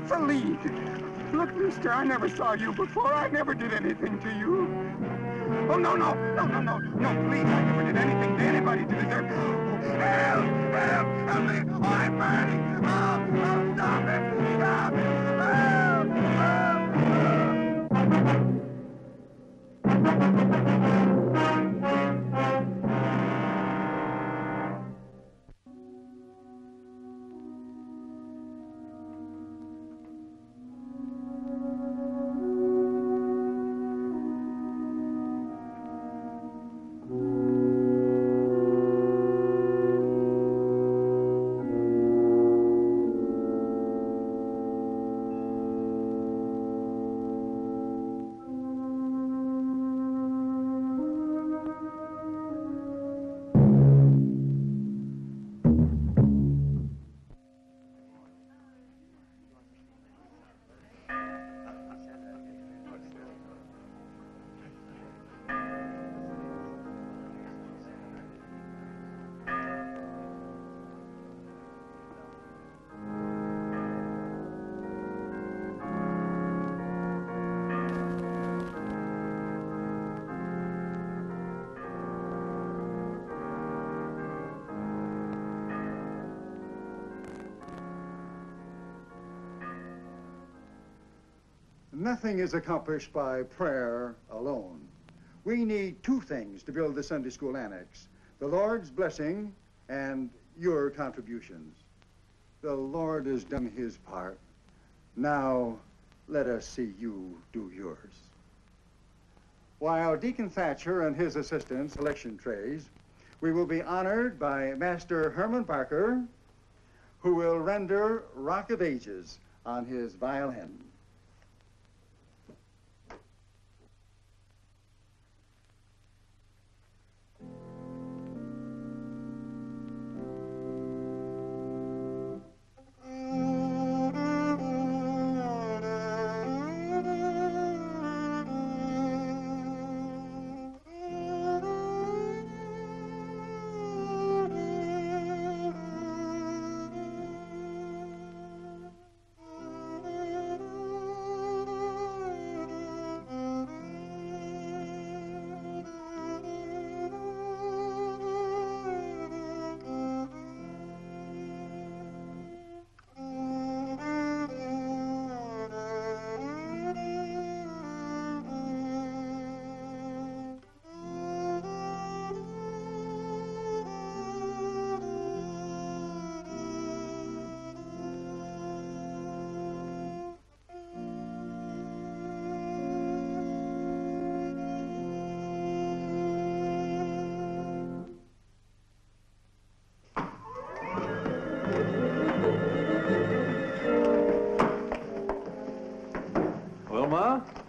What's a lead? Look, mister, I never saw you before. I never did anything to you. Oh, no, no, no, no, no, no, please, I never did anything to anybody to deserve... Help! Help! Help me! Oh, I'm burning! Oh, oh, stop it! Stop it! Help! Help! Nothing is accomplished by prayer alone. We need two things to build the Sunday School Annex: the Lord's blessing and your contributions. The Lord has done his part. Now, let us see you do yours. While Deacon Thatcher and his assistants election trays, we will be honored by Master Herman Parker, who will render Rock of Ages on his violin.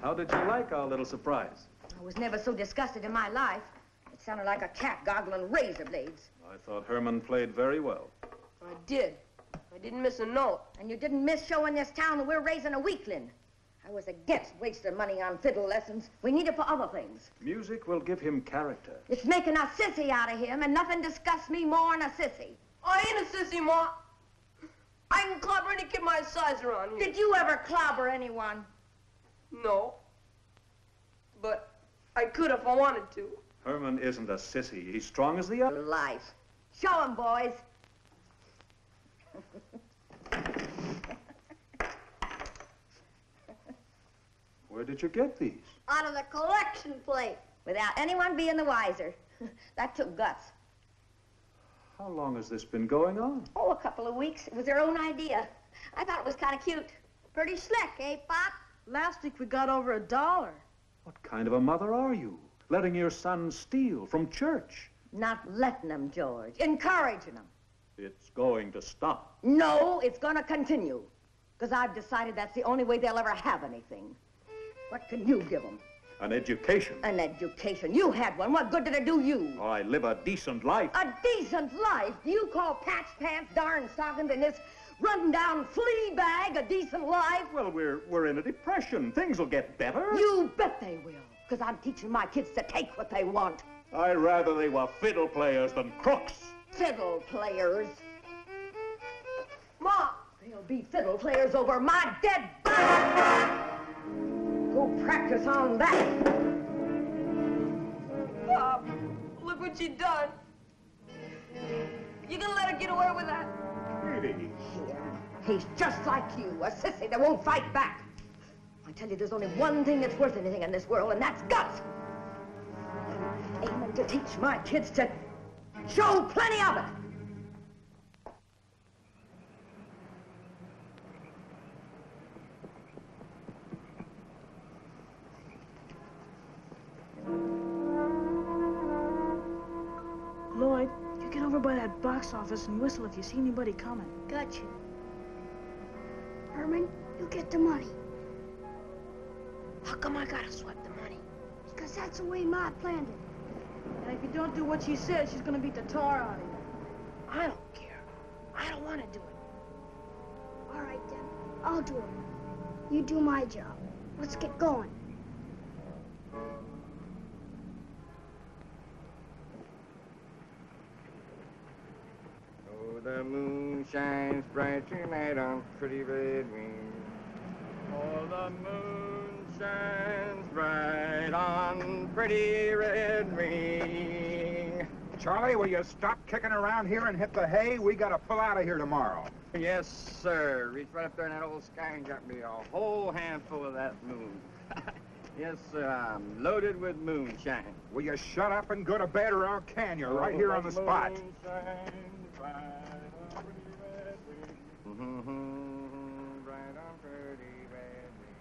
How did you like our little surprise? I was never so disgusted in my life. It sounded like a cat goggling razor blades. I thought Herman played very well. I did. I didn't miss a note. And you didn't miss showing this town that we're raising a weakling. I was against wasting money on fiddle lessons. We need it for other things. Music will give him character. It's making a sissy out of him, and nothing disgusts me more than a sissy. I ain't a sissy, Ma. I can clobber any kid my size around here. Did you ever clobber anyone? No. But I could if I wanted to. Herman isn't a sissy. He's strong as the other. Life. Show him, boys. Where did you get these? Out of the collection plate. Without anyone being the wiser. That took guts. How long has this been going on? Oh, a couple of weeks. It was their own idea. I thought it was kind of cute. Pretty slick, eh, Pop? Last week we got over $1. What kind of a mother are you? Letting your son steal from church? Not letting them, George. Encouraging them. It's going to stop. No, it's going to continue. Because I've decided that's the only way they'll ever have anything. What can you give them? An education. An education. You had one. What good did it do you? Oh, I live a decent life. A decent life? Do you call patch pants, darn stockings, and this run-down flea bag a decent life? Well, we're in a depression. Things will get better. You bet they will. Because I'm teaching my kids to take what they want. I'd rather they were fiddle players than crooks. Fiddle players? Ma, They'll be fiddle players over my dead body. Go practice on that. Pop, look what you done. You gonna let her get away with that? Katie. He's just like you, a sissy that won't fight back. I tell you, there's only one thing that's worth anything in this world, and that's guts. I'm aiming to teach my kids to show plenty of it. Lloyd, you get over by that box office and whistle if you see anybody coming. Gotcha. Herman, you get the money. How come I gotta swipe the money? Because that's the way Ma planned it. And if you don't do what she says, she's gonna beat the tar out of you. I don't care. I don't want to do it. All right, then. I'll do it. You do my job. Let's get going. Oh, the moon shines bright tonight on pretty red wings. Oh, the moon shines bright on pretty red wing. Charlie, will you stop kicking around here and hit the hay? We gotta pull out of here tomorrow. Yes, sir. Reached right up there in that old sky and got me a whole handful of that moon. Yes, sir, I'm loaded with moonshine. Will you shut up and go to bed, or I'll can you right here on the spot? Moonshine bright on pretty red wing. Bright on pretty red wing.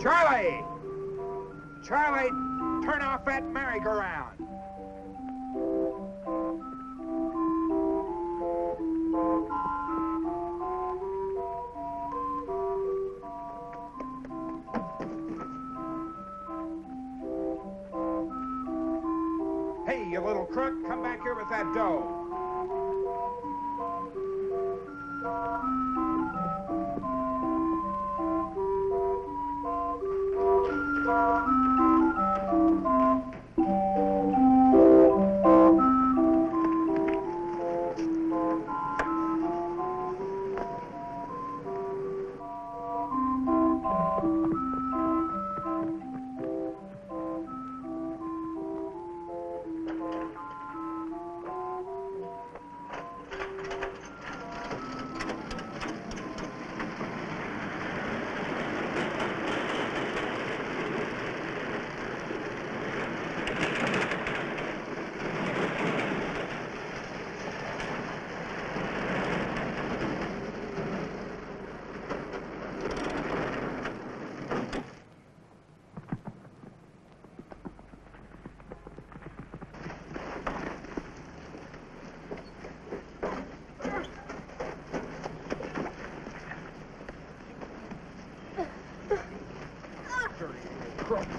Charlie! Charlie, turn off that merry-go-round. Hey, you little crook, come back here with that dough.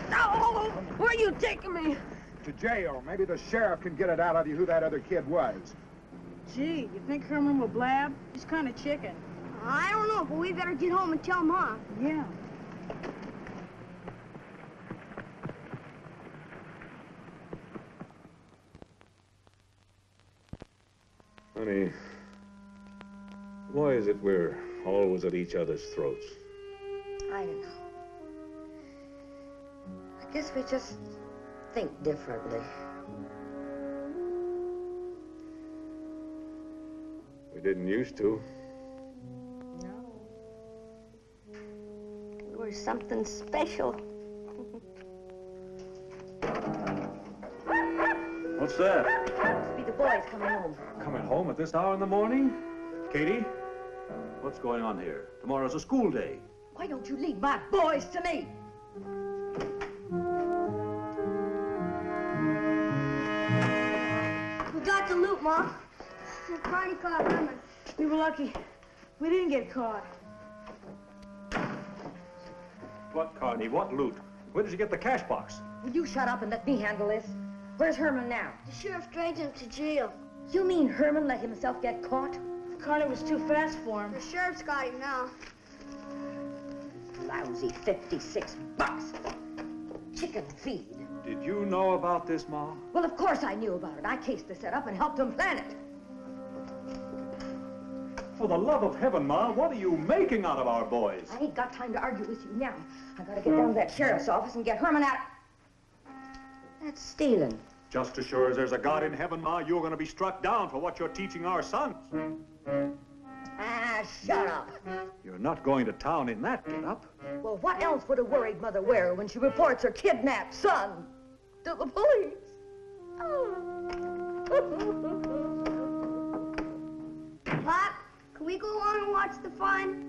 No! Where are you taking me? To jail. Maybe the sheriff can get it out of you who that other kid was. Gee, you think Herman will blab? He's kind of chicken. I don't know, but we better get home and tell Ma. Yeah. Honey, why is it we're always at each other's throats? I don't know. I guess we just think differently. We didn't used to. No. We're something special. What's that? Must be the boys coming home. Coming home at this hour in the morning? Katie? What's going on here? Tomorrow's a school day. Why don't you leave my boys to me? We got the loot, Ma. The party caught Herman. We were lucky. We didn't get caught. What, Carney? What loot? Where did you get the cash box? Will you shut up and let me handle this? Where's Herman now? The sheriff dragged him to jail. You mean Herman let himself get caught? The car was too fast for him. The sheriff's got him now. Lousy 56 bucks. Chicken feed. Did you know about this, Ma? Well, of course I knew about it. I cased the setup and helped him plan it. For the love of heaven, Ma, what are you making out of our boys? I ain't got time to argue with you now. I gotta get down to that sheriff's office and get Herman out. That's stealing. Just as sure as there's a God in heaven, Ma, you're going to be struck down for what you're teaching our sons. Ah, shut up. You're not going to town in that get-up. Well, what else would a worried mother wear when she reports her kidnapped son to the police? Pop, can we go on and watch the fun?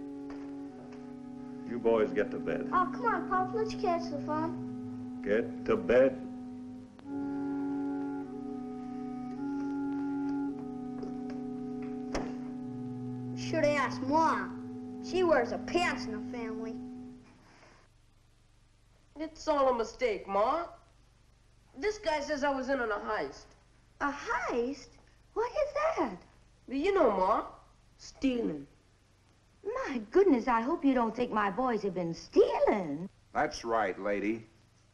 You boys get to bed. Oh, come on, Pop, let's catch the fun. Get to bed. Should have asked Ma. She wears her pants in the family. It's all a mistake, Ma. This guy says I was in on a heist. A heist? What is that? But you know, Ma, stealing. My goodness, I hope you don't think my boys have been stealing. That's right, lady.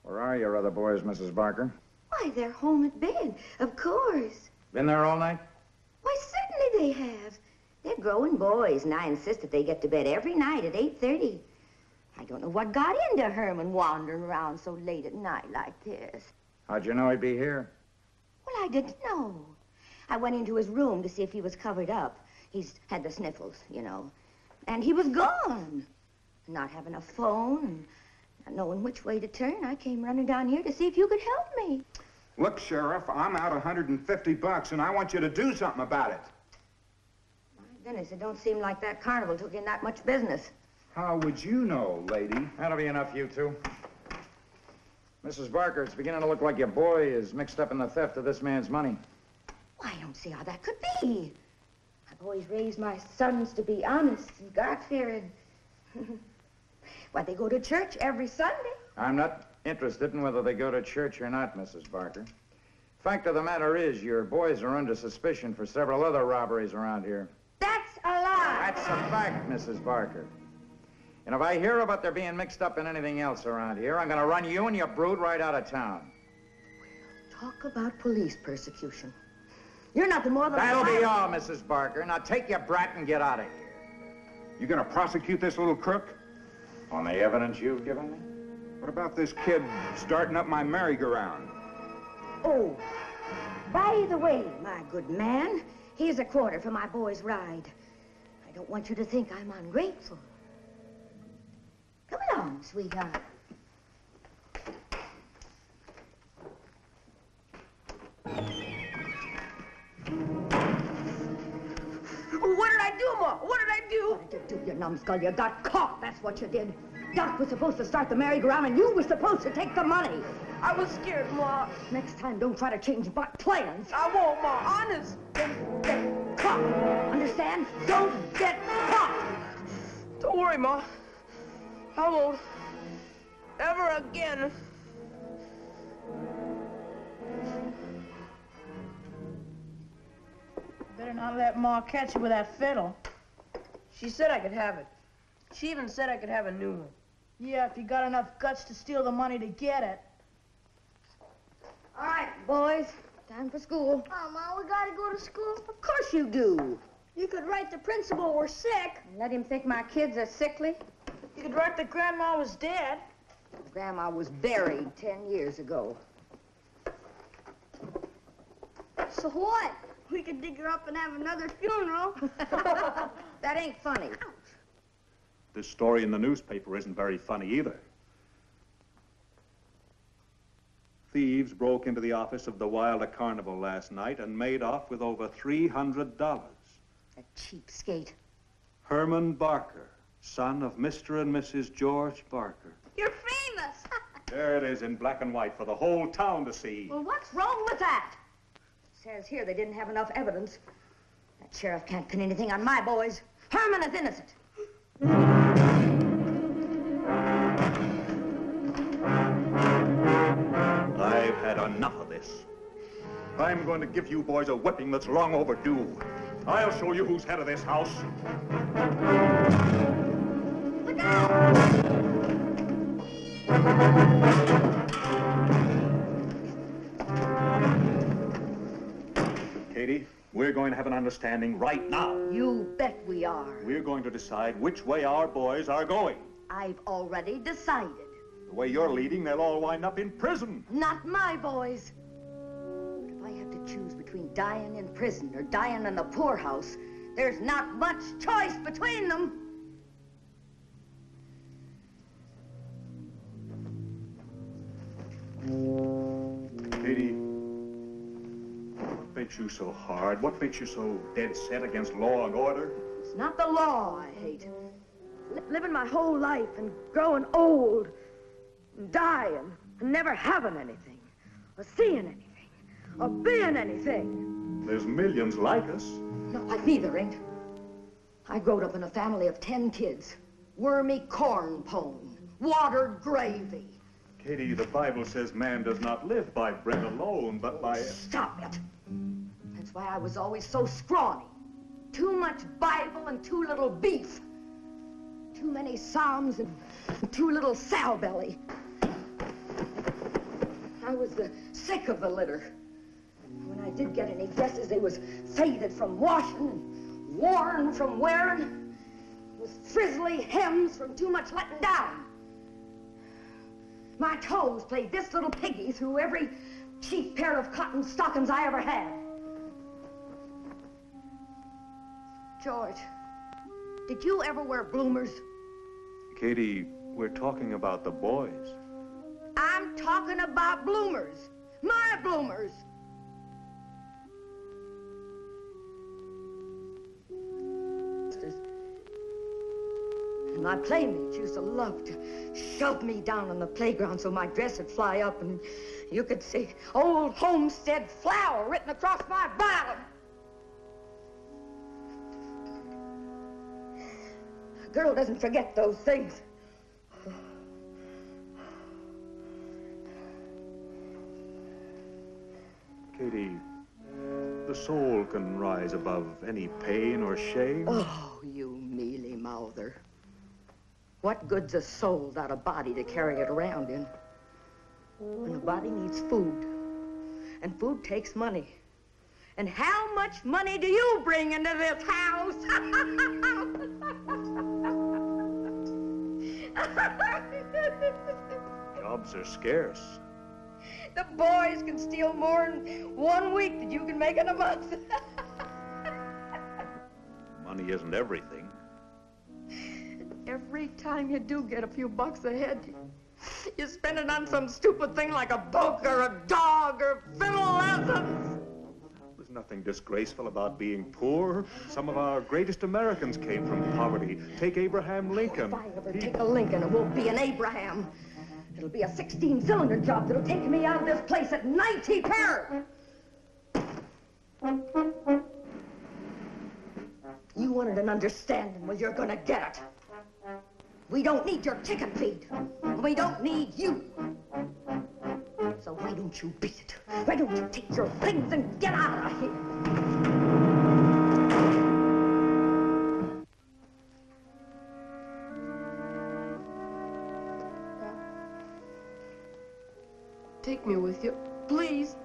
Where are your other boys, Mrs. Barker? Why, they're home at bed, of course. Been there all night? Why, certainly they have. They're growing boys, and I insist that they get to bed every night at 8:30. I don't know what got into Herman wandering around so late at night like this. How'd you know he'd be here? Well, I didn't know. I went into his room to see if he was covered up. He's had the sniffles, you know. And he was gone. Not having a phone and not knowing which way to turn, I came running down here to see if you could help me. Look, Sheriff, I'm out $150, and I want you to do something about it. My goodness, it don't seem like that carnival took in that much business. How would you know, lady? That'll be enough, you two. Mrs. Barker, it's beginning to look like your boy is mixed up in the theft of this man's money. Why, I don't see how that could be. I've always raised my sons to be honest and God-fearing. Why, they go to church every Sunday. I'm not interested in whether they go to church or not, Mrs. Barker. Fact of the matter is, your boys are under suspicion for several other robberies around here. That's a lie. That's a fact, Mrs. Barker. And if I hear about their being mixed up in anything else around here, I'm going to run you and your brood right out of town. Talk about police persecution. You're nothing more than... That'll be all, Mrs. Barker. Now take your brat and get out of here. You gonna prosecute this little crook? On the evidence you've given me? What about this kid starting up my merry-go-round? Oh, by the way, my good man, here's a quarter for my boy's ride. I don't want you to think I'm ungrateful. Come along, sweetheart. What did I do, Ma? What did I do? What did you do, you numbskull? You got caught, that's what you did. Doc was supposed to start the merry-go-round, and you were supposed to take the money. I was scared, Ma. Next time, don't try to change my plans. I won't, Ma. Honest. Don't get caught. Understand? Don't get caught. Don't worry, Ma. I won't. Ever again. Better not let Ma catch you with that fiddle. She said I could have it. She even said I could have a new one. Yeah, if you got enough guts to steal the money to get it. All right, boys. Time for school. Oh, Ma, we gotta go to school. Of course you do. You could write the principal we're sick. Let him think my kids are sickly. You could write that Grandma was dead. Grandma was buried 10 years ago. So what? We could dig her up and have another funeral. That ain't funny. This story in the newspaper isn't very funny either. Thieves broke into the office of the Wilder Carnival last night and made off with over $300. A cheapskate. Herman Barker, son of Mr. and Mrs. George Barker. You're famous. There it is in black and white for the whole town to see. Well, what's wrong with that? It says here they didn't have enough evidence. That sheriff can't pin anything on my boys. Herman is innocent. this. I'm going to give you boys a whipping that's long overdue. I'll show you who's head of this house. Look out! Katie, we're going to have an understanding right now. You bet we are. We're going to decide which way our boys are going. I've already decided. The way you're leading, they'll all wind up in prison. Not my boys. But if I have to choose between dying in prison or dying in the poorhouse, there's not much choice between them. Katie, what makes you so hard? What makes you so dead set against law and order? It's not the law I hate. Living my whole life and growing old and dying and never having anything or seeing anything or being anything. There's millions like us. Not like me, there ain't. I growed up in a family of 10 kids. Wormy corn pone, watered gravy. Katie, the Bible says man does not live by bread alone, but by... Stop it. That's why I was always so scrawny. Too much Bible and too little beef. Too many Psalms and too little sow belly. I was sick of the litter. When I did get any dresses, they was faded from washing and worn from wearing, with frizzly hems from too much letting down. My toes played this little piggy through every cheap pair of cotton stockings I ever had. George, did you ever wear bloomers? Katie, we're talking about the boys. I'm talking about bloomers. My bloomers. And my playmates used to love to shove me down on the playground so my dress would fly up and you could see Old Homestead Flower written across my bottom. A girl doesn't forget those things. Katie, the soul can rise above any pain or shame. Oh, you mealy-mouther. What good's a soul without a body to carry it around in? And a body needs food. And food takes money. And how much money do you bring into this house? Jobs are scarce. The boys can steal more in 1 week than you can make in a month. Money isn't everything. Every time you do get a few bucks ahead, you spend it on some stupid thing like a book or a dog or fiddle lessons. There's nothing disgraceful about being poor. Some of our greatest Americans came from poverty. Take Abraham Lincoln. If I ever take a Lincoln, it won't be an Abraham. It'll be a 16-cylinder job that'll take me out of this place at 90 per. You wanted an understanding, well, you're gonna get it. We don't need your chicken feed. We don't need you. So why don't you beat it? Why don't you take your things and get out of here? Take me with you, please.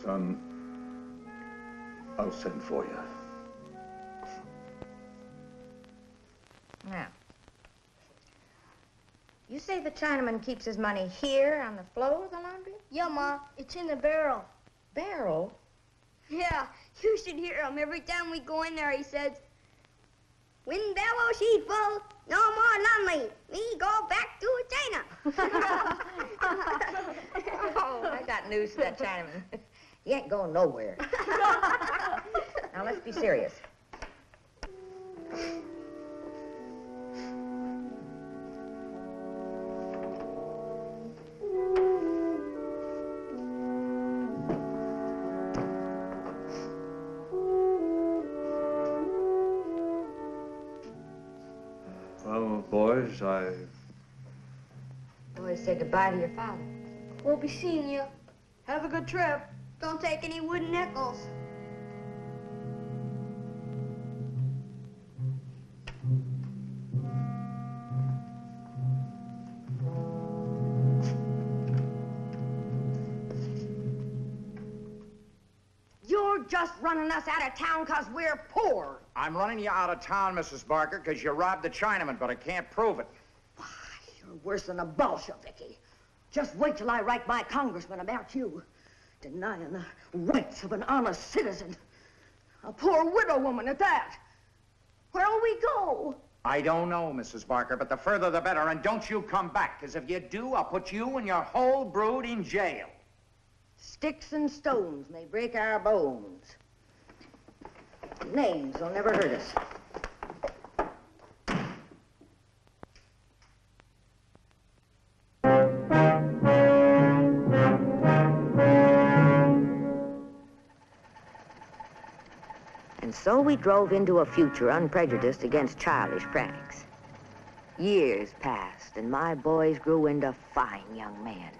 Son, I'll send for you. Now, you say the Chinaman keeps his money here on the floor of the laundry? Yeah, Ma, it's in the barrel. Barrel? Yeah, you should hear him. Every time we go in there, he says, "When barrel she's full, no more laundry. We go back to China." Oh, I got news for that Chinaman. He ain't going nowhere. Now, let's be serious. Well, boys, Boys, say goodbye to your father. We'll be seeing you. Have a good trip. Don't take any wooden nickels. You're just running us out of town because we're poor. I'm running you out of town, Mrs. Barker, because you robbed the Chinaman, but I can't prove it. Why, you're worse than a Bolsheviki. Just wait till I write my congressman about you. Denying the rights of an honest citizen. A poor widow woman at that. Where'll we go? I don't know, Mrs. Barker, but the further the better, and don't you come back, because if you do, I'll put you and your whole brood in jail. Sticks and stones may break our bones. Names will never hurt us. And so we drove into a future unprejudiced against childish pranks. Years passed, and my boys grew into fine young men.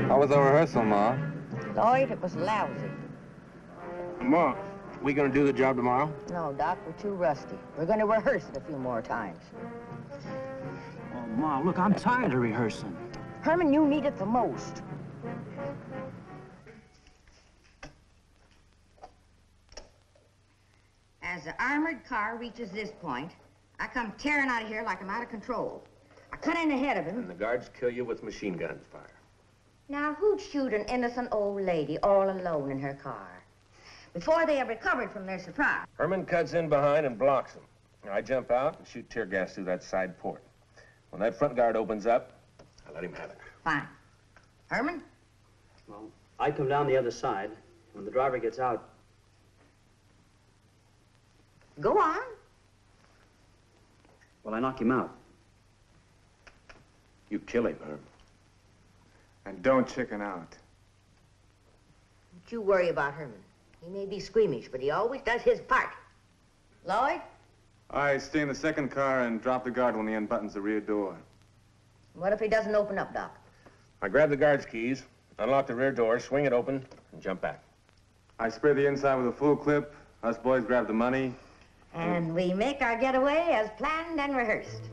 How was the rehearsal, Ma? Lloyd, it was lousy. Ma, we gonna do the job tomorrow? No, Doc, we're too rusty. We're going to rehearse it a few more times. Oh, Ma, look, I'm tired of rehearsing. Herman, you need it the most. As the armored car reaches this point, I come tearing out of here like I'm out of control. I cut in ahead of him. And the guards kill you with machine gun fire. Now, who'd shoot an innocent old lady all alone in her car? Before they have recovered from their surprise. Herman cuts in behind and blocks him. I jump out and shoot tear gas through that side port. When that front guard opens up, I let him have it. Fine. Herman? Well, I come down the other side. When the driver gets out... Go on. Well, I knock him out. You kill him, Herman. And don't chicken out. Don't you worry about Herman. He may be squeamish, but he always does his part. Lloyd? I stay in the second car and drop the guard when he unbuttons the rear door. What if he doesn't open up, Doc? I grab the guard's keys, unlock the rear door, swing it open, and jump back. I spray the inside with a full clip. Us boys grab the money. And we make our getaway as planned and rehearsed.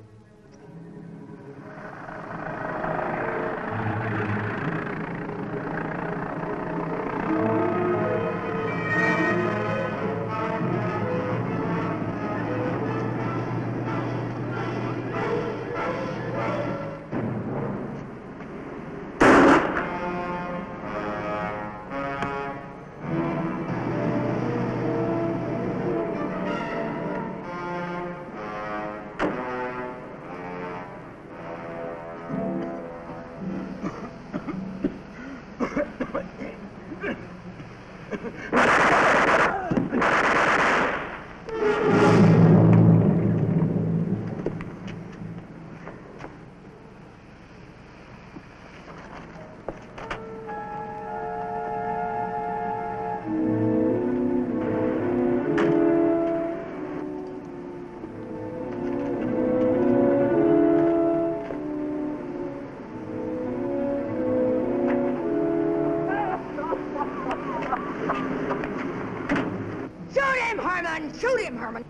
Shoot him, Herman!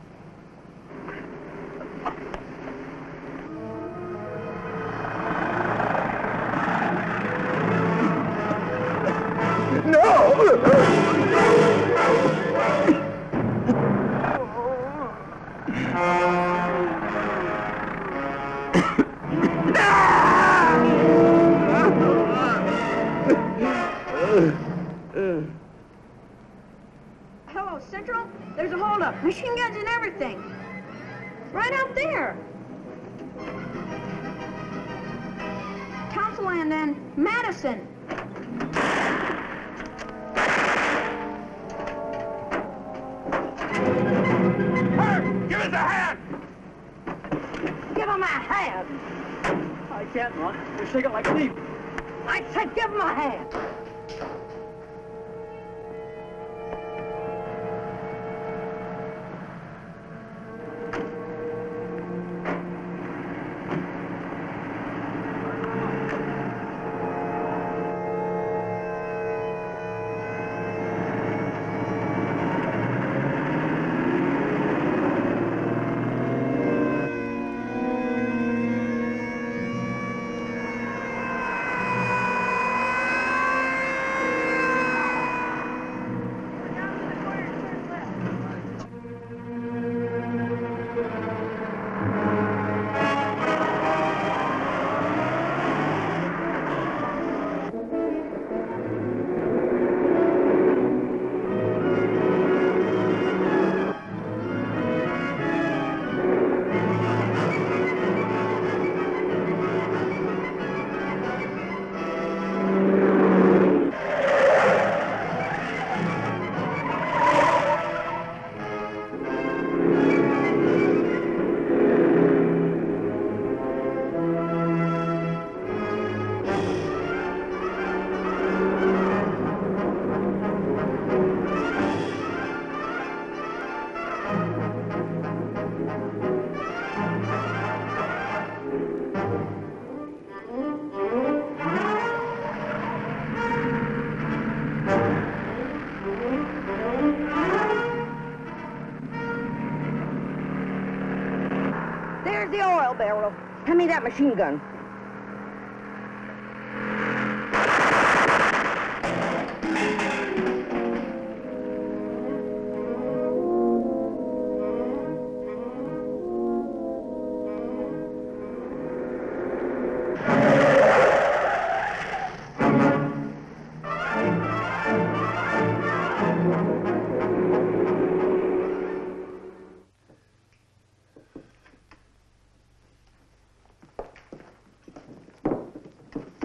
Hello, Central? There's a holdup. Machine guns and everything. Right out there. Councilland and Madison. Hey, give us a hand! Give him a hand! I can't run. You're shaking like a leaf. I said give him a hand! There's the oil barrel. Hand me that machine gun.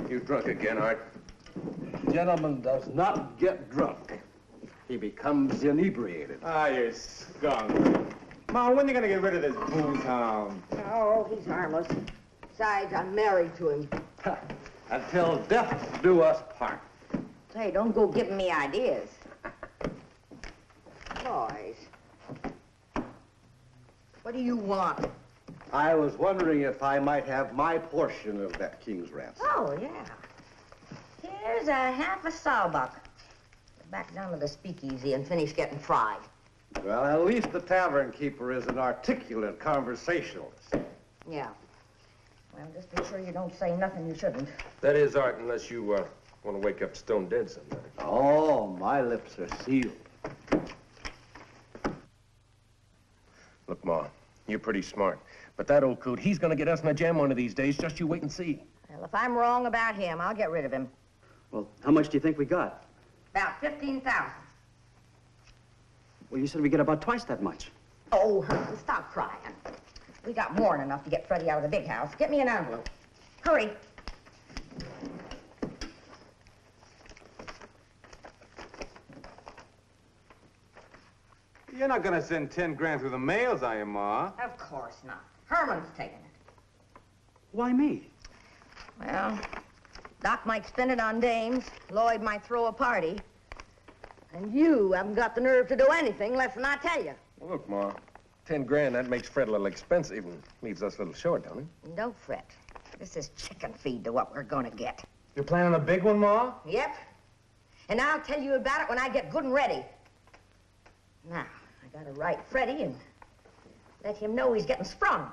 You drunk again, Art? Gentleman does not get drunk. He becomes inebriated. Ah, you skunk. Ma, when are you gonna get rid of this booze hound? Oh, he's harmless. Besides, I'm married to him. Until death do us part. Say, don't go giving me ideas. Boys. What do you want? I was wondering if I might have my portion of that king's ransom. Oh, yeah. Here's a half a sawbuck. Back down to the speakeasy and finish getting fried. Well, at least the tavern keeper is an articulate conversationalist. Yeah. Well, just be sure you don't say nothing you shouldn't. That is, Art, unless you want to wake up stone dead someday. Oh, my lips are sealed. Look, Ma, you're pretty smart. But that old coot, he's gonna get us in a jam one of these days. Just you wait and see. Well, if I'm wrong about him, I'll get rid of him. Well, how much do you think we got? About 15,000. Well, you said we get about twice that much. Oh, Herman, stop crying. We got more than enough to get Freddie out of the big house. Get me an envelope. Hurry. You're not gonna send 10 grand through the mails, are you, Ma? Of course not. Herman's taking it. Why me? Well, Doc might spend it on dames. Lloyd might throw a party. And you haven't got the nerve to do anything less than I tell you. Well, look, Ma, 10 grand, that makes Fred a little expensive and leaves us a little short, don't it? Don't fret. This is chicken feed to what we're gonna get. You're planning a big one, Ma? Yep. And I'll tell you about it when I get good and ready. Now, I gotta write Freddie and let him know he's getting sprung.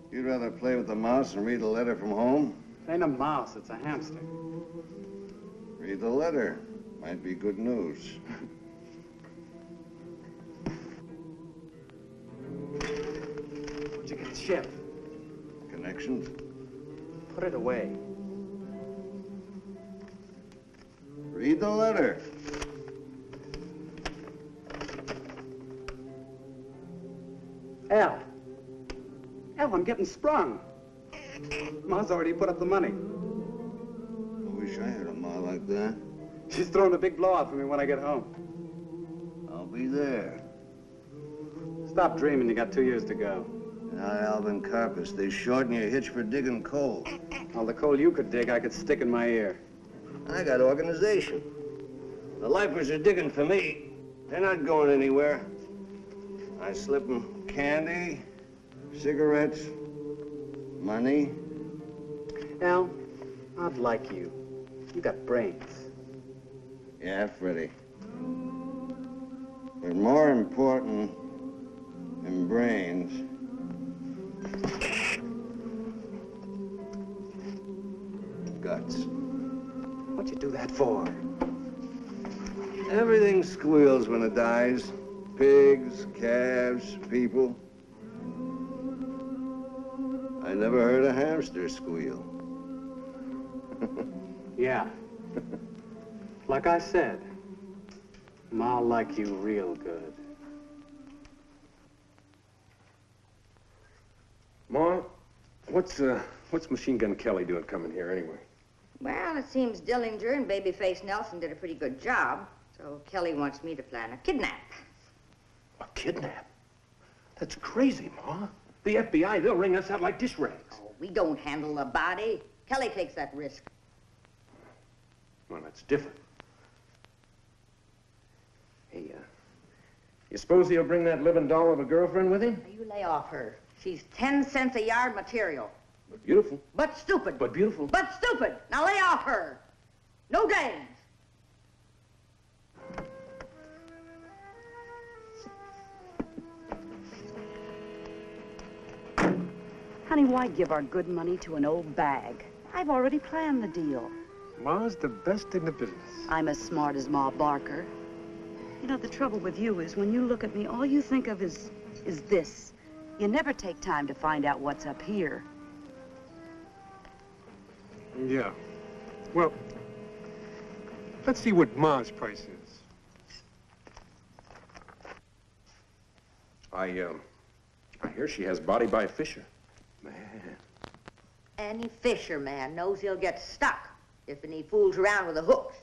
You'd rather play with the mouse and read a letter from home? It ain't a mouse, it's a hamster. Read the letter. Might be good news. Where'd you get the ship? Connections? Put it away. Read the letter. Al. Al, I'm getting sprung. Ma's already put up the money. I wish I had a ma like that. She's throwing a big blowout for me when I get home. I'll be there. Stop dreaming, you got 2 years to go. Now, Alvin Carpus, they shorten your hitch for digging coal. All the coal you could dig, I could stick in my ear. I got organization. The lifers are digging for me. They're not going anywhere. I slip them candy, cigarettes, money. Al, I'd like you. You got brains. Yeah, Freddie. But more important than brains, guts. What'd you do that for? Everything squeals when it dies. Pigs, calves, people. I never heard a hamster squeal. Yeah. Like I said, Ma'll like you real good. Ma, what's Machine Gun Kelly doing coming here anyway? Well, it seems Dillinger and Babyface Nelson did a pretty good job, so Kelly wants me to plan a kidnap. A kidnap? That's crazy, Ma. The FBI, they'll wring us out like dish rags. Oh, we don't handle the body. Kelly takes that risk. Well, that's different. Hey, you suppose he'll bring that living doll of a girlfriend with him? You lay off her. She's 10 cents a yard material. But beautiful. But stupid. But beautiful. But stupid. Now lay off her. No games. Honey, why give our good money to an old bag? I've already planned the deal. Ma's the best in the business. I'm as smart as Ma Barker. You know, the trouble with you is when you look at me, all you think of is this. You never take time to find out what's up here. Yeah. Well, let's see what Ma's price is. I hear she has body by Fisher. Man. Any fisherman knows he'll get stuck if he fools around with the hooks.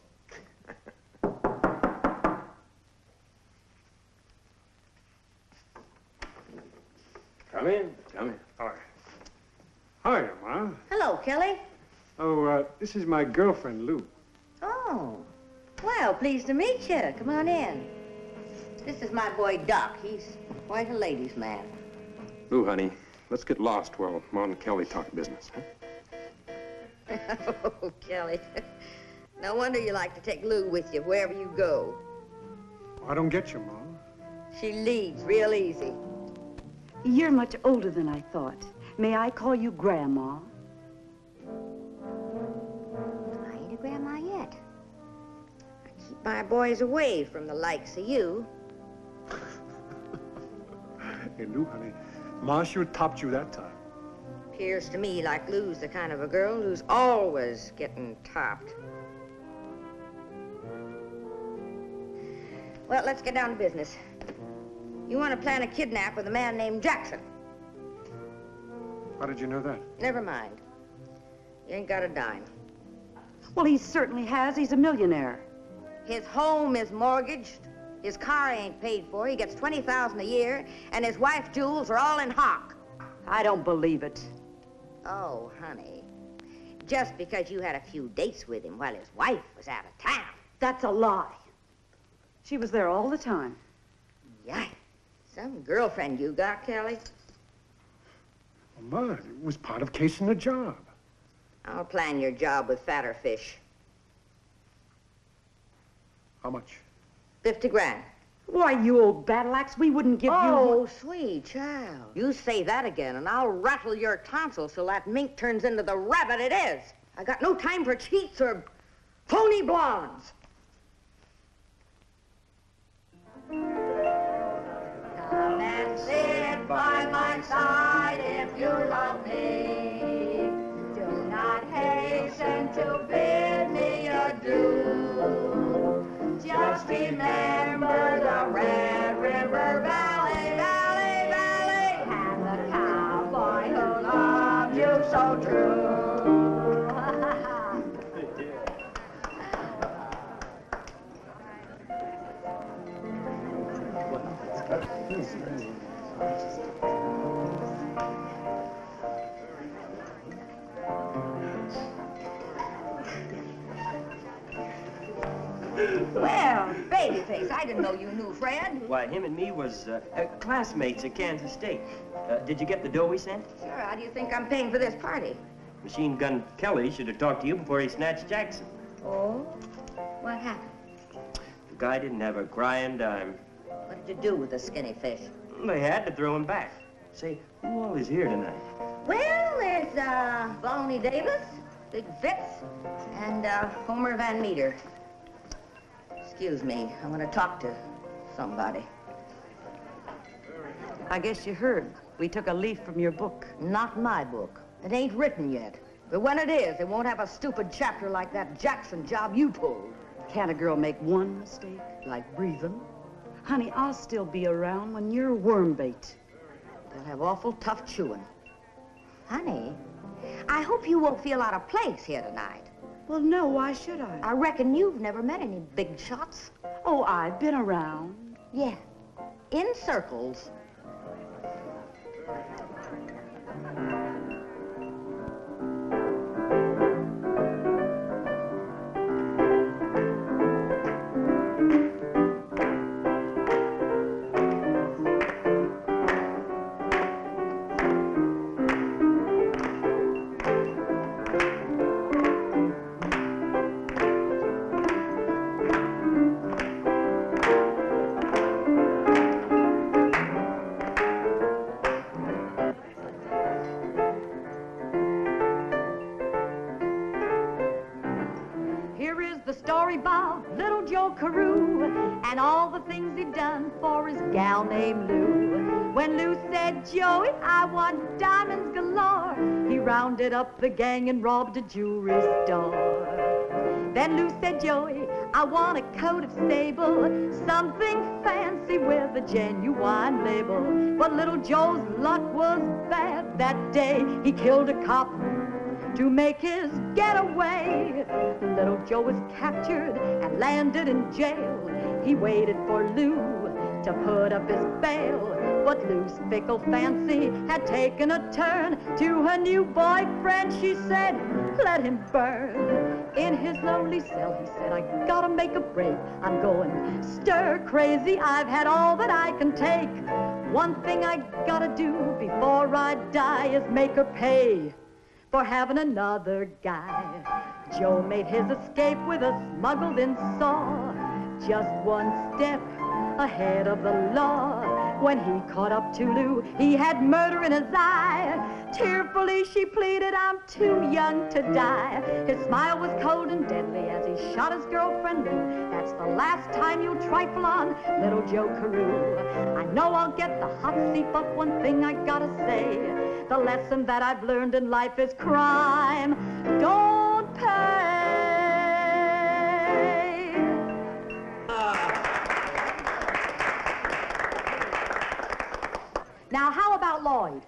Come in. Come in. Hi. Hi, Ma. Hello, Kelly. Oh, this is my girlfriend, Lou. Oh, well, pleased to meet you. Come on in. This is my boy, Doc. He's quite a ladies' man. Lou, honey, let's get lost while Ma and Kelly talk business, huh? Oh, Kelly. No wonder you like to take Lou with you wherever you go. I don't get you, Ma. She leads real easy. You're much older than I thought. May I call you Grandma? I ain't a grandma yet. I keep my boys away from the likes of you. Hey, Lou, honey, Ma sure topped you that time. Appears to me like Lou's the kind of a girl who's always getting topped. Well, let's get down to business. You want to plan a kidnap with a man named Jackson. How did you know that? Never mind. You ain't got a dime. Well, he certainly has. He's a millionaire. His home is mortgaged. His car ain't paid for. He gets $20,000 a year, and his wife's jewels are all in hock. I don't believe it. Oh, honey. Just because you had a few dates with him while his wife was out of town. That's a lie. She was there all the time. Yeah. Some girlfriend you got, Kelly. Well, Ma, it was part of casing the job. I'll plan your job with fatter fish. How much? 50 grand. Why, you old battle axe, we wouldn't give you... Oh, sweet child. You say that again, and I'll rattle your tonsils so that mink turns into the rabbit it is. I got no time for cheats or phony blondes. Come and sit by my side if you love me. Do not hasten to bid me adieu. Just remember the Red River Valley, Valley, Valley, and the cowboy who loved you so true. Well, babyface, I didn't know you knew Fred. Why, him and me was classmates at Kansas State. Did you get the dough we sent? Sure, how do you think I'm paying for this party? Machine Gun Kelly should have talked to you before he snatched Jackson. Oh? What happened? The guy didn't have a crying dime. What did you do with the skinny fish? They had to throw him back. Say, who all is here tonight? Well, there's Bonnie Davis, Big Fitz, and Homer Van Meter. Excuse me, I want to talk to somebody. I guess you heard. We took a leaf from your book. Not my book. It ain't written yet. But when it is, it won't have a stupid chapter like that Jackson job you pulled. Can't a girl make one mistake? Like breathing? Honey, I'll still be around when you're worm bait. They'll have awful tough chewing. Honey, I hope you won't feel out of place here tonight. Well, no, why should I? I reckon you've never met any big shots. Oh, I've been around. Yeah, in circles. And all the things he'd done for his gal named Lou. When Lou said, Joey, I want diamonds galore, he rounded up the gang and robbed a jewelry store. Then Lou said, Joey, I want a coat of sable, something fancy with a genuine label. But little Joe's luck was bad that day. He killed a cop to make his getaway. Little Joe was captured and landed in jail. He waited for Lou to put up his bail, but Lou's fickle fancy had taken a turn. To her new boyfriend she said, let him burn. In his lonely cell he said, I gotta make a break. I'm going stir crazy. I've had all that I can take. One thing I gotta do before I die is make her pay for having another guy. Joe made his escape with a smuggled-in saw, just one step ahead of the law. When he caught up to Lou, he had murder in his eye. Tearfully she pleaded, I'm too young to die. His smile was cold and deadly as he shot his girlfriend Lou. That's the last time you'll trifle on little Joe Carew. I know I'll get the hot seat, but one thing I gotta say, the lesson that I've learned in life is crime don't pay. Now, how about Lloyd?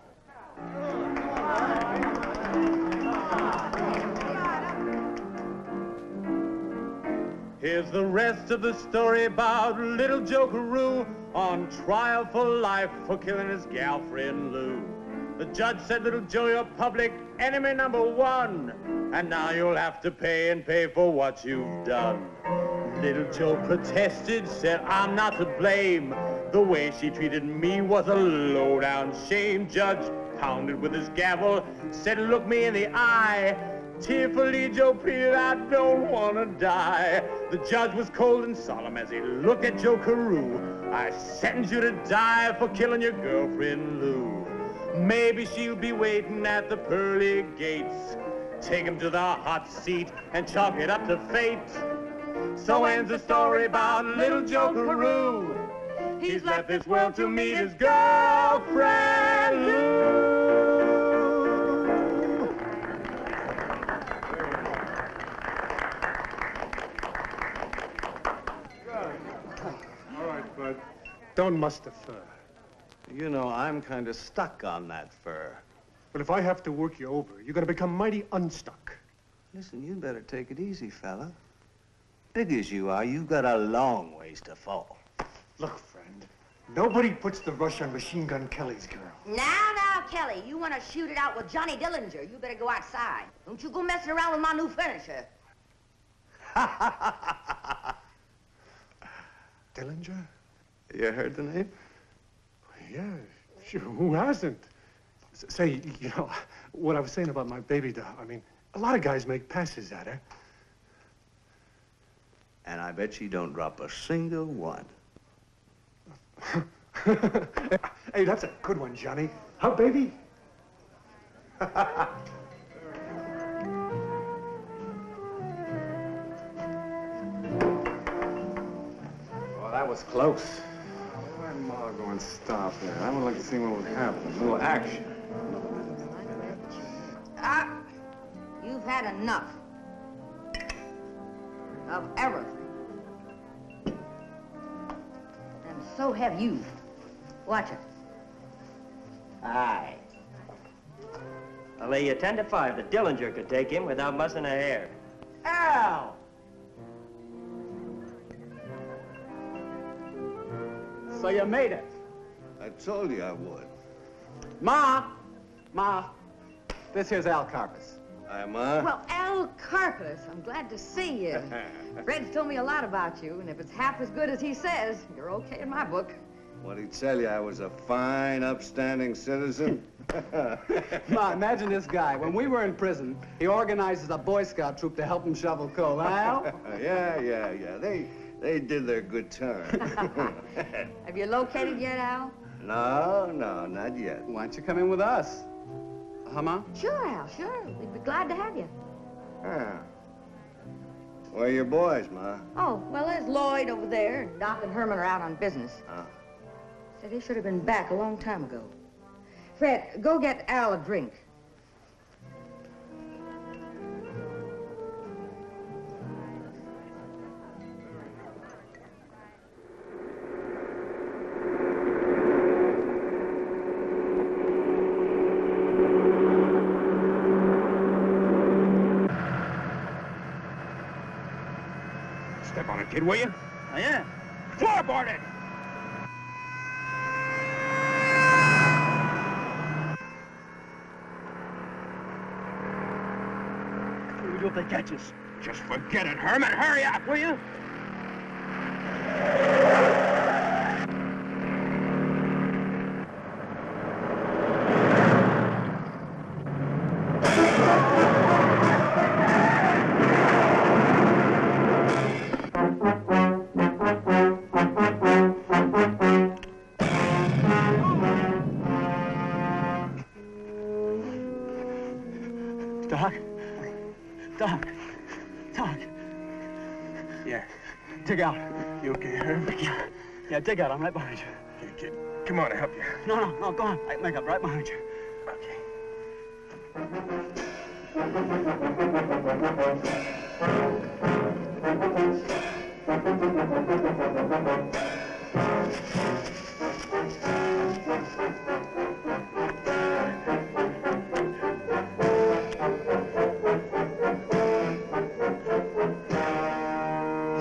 Here's the rest of the story about little Joe Carew on trial for life for killing his gal friend Lou. The judge said, little Joe, you're public enemy number one, and now you'll have to pay and pay for what you've done. Little Joe protested, said, I'm not to blame. The way she treated me was a low-down shame. Judge pounded with his gavel, said, look me in the eye. Tearfully Joe pleaded, I don't want to die. The judge was cold and solemn as he looked at Joe Carew. I sentence you to die for killing your girlfriend Lou. Maybe she'll be waiting at the pearly gates. Take him to the hot seat and chalk it up to fate. So ends the story about little Joe Carew. He's left this world to meet his girlfriend Lou. All right, Bud. Don't muss the fur. You know, I'm kind of stuck on that fur. But if I have to work you over, you're gonna become mighty unstuck. Listen, you'd better take it easy, fella. Big as you are, you've got a long ways to fall. Look, friend, nobody puts the rush on Machine Gun Kelly's girl. Now, Kelly, you want to shoot it out with Johnny Dillinger, you better go outside. Don't you go messing around with my new furniture. Dillinger? You heard the name? Yeah, sure, who hasn't? Say, you know, what I was saying about my baby doll, I mean, a lot of guys make passes at her. And I bet she don't drop a single one. Hey, that's a good one, Johnny. Huh, baby? Well, that was close. Why am I going to stop there? I would like to see what would happen. A little action. You've had enough of everything. And so have you. Watch it. Aye. I'll lay you 10 to 5 that Dillinger could take him without mussing a hair. Al! So you made it. I told you I would. Ma! This here's Al Carpus. Hi, Ma. Well, Al Carpus, I'm glad to see you. Fred's told me a lot about you, and if it's half as good as he says, you're okay in my book. What'd he tell you? I was a fine, upstanding citizen? Ma, imagine this guy. When we were in prison, he organizes a Boy Scout troop to help him shovel coal, huh, Al? Yeah. They did their good time. Have you located yet, Al? No, not yet. Why don't you come in with us? Huh, Ma? Sure, Al, sure. We'd be glad to have you. Ah. Where are your boys, Ma? Oh, well, there's Lloyd over there, and Doc and Herman are out on business. Oh. Said they should have been back a long time ago. Fred, go get Al a drink. Step on it, kid, will you? Oh, yeah. Floorboard it! What do we do if they catch us? Just forget it, Herman. Hurry up, will you? Doc. Yeah. Dig out. You okay, Herb? Yeah, dig out. I'm right behind you. Okay, kid. Come on, I'll help you. No, go on. I make up right behind you. Okay.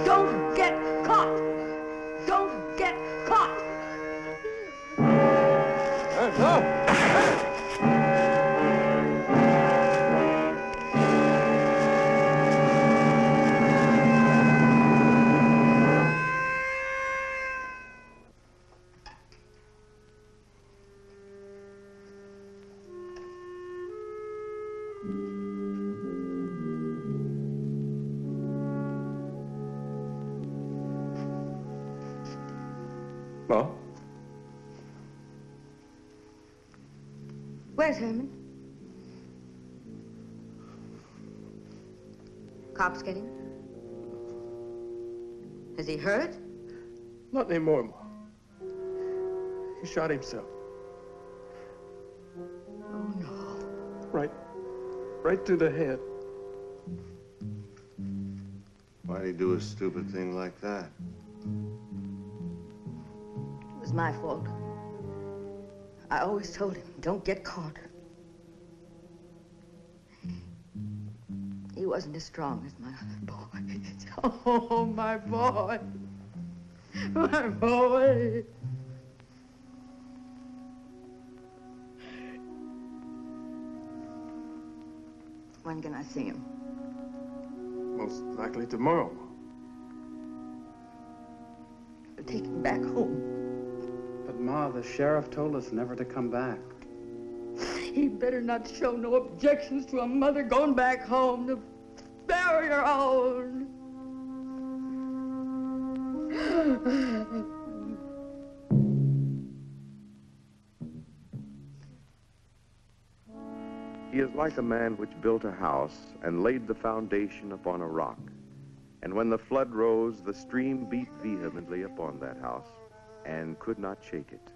Don't get caught! Don't get caught! Ma? Where's Herman? Cops get him? Is he hurt? Not anymore, Ma. He shot himself. Oh, no. Right through the head. Why'd he do a stupid thing like that? It was my fault. I always told him, don't get caught. He wasn't as strong as my boy. Oh, my boy. My boy. When can I see him? Most likely tomorrow. Take him back home. But, Ma, the sheriff told us never to come back. He better not show no objections to a mother going back home to bury her own. He is like a man which built a house and laid the foundation upon a rock. And when the flood rose, the stream beat vehemently upon that house and could not shake it.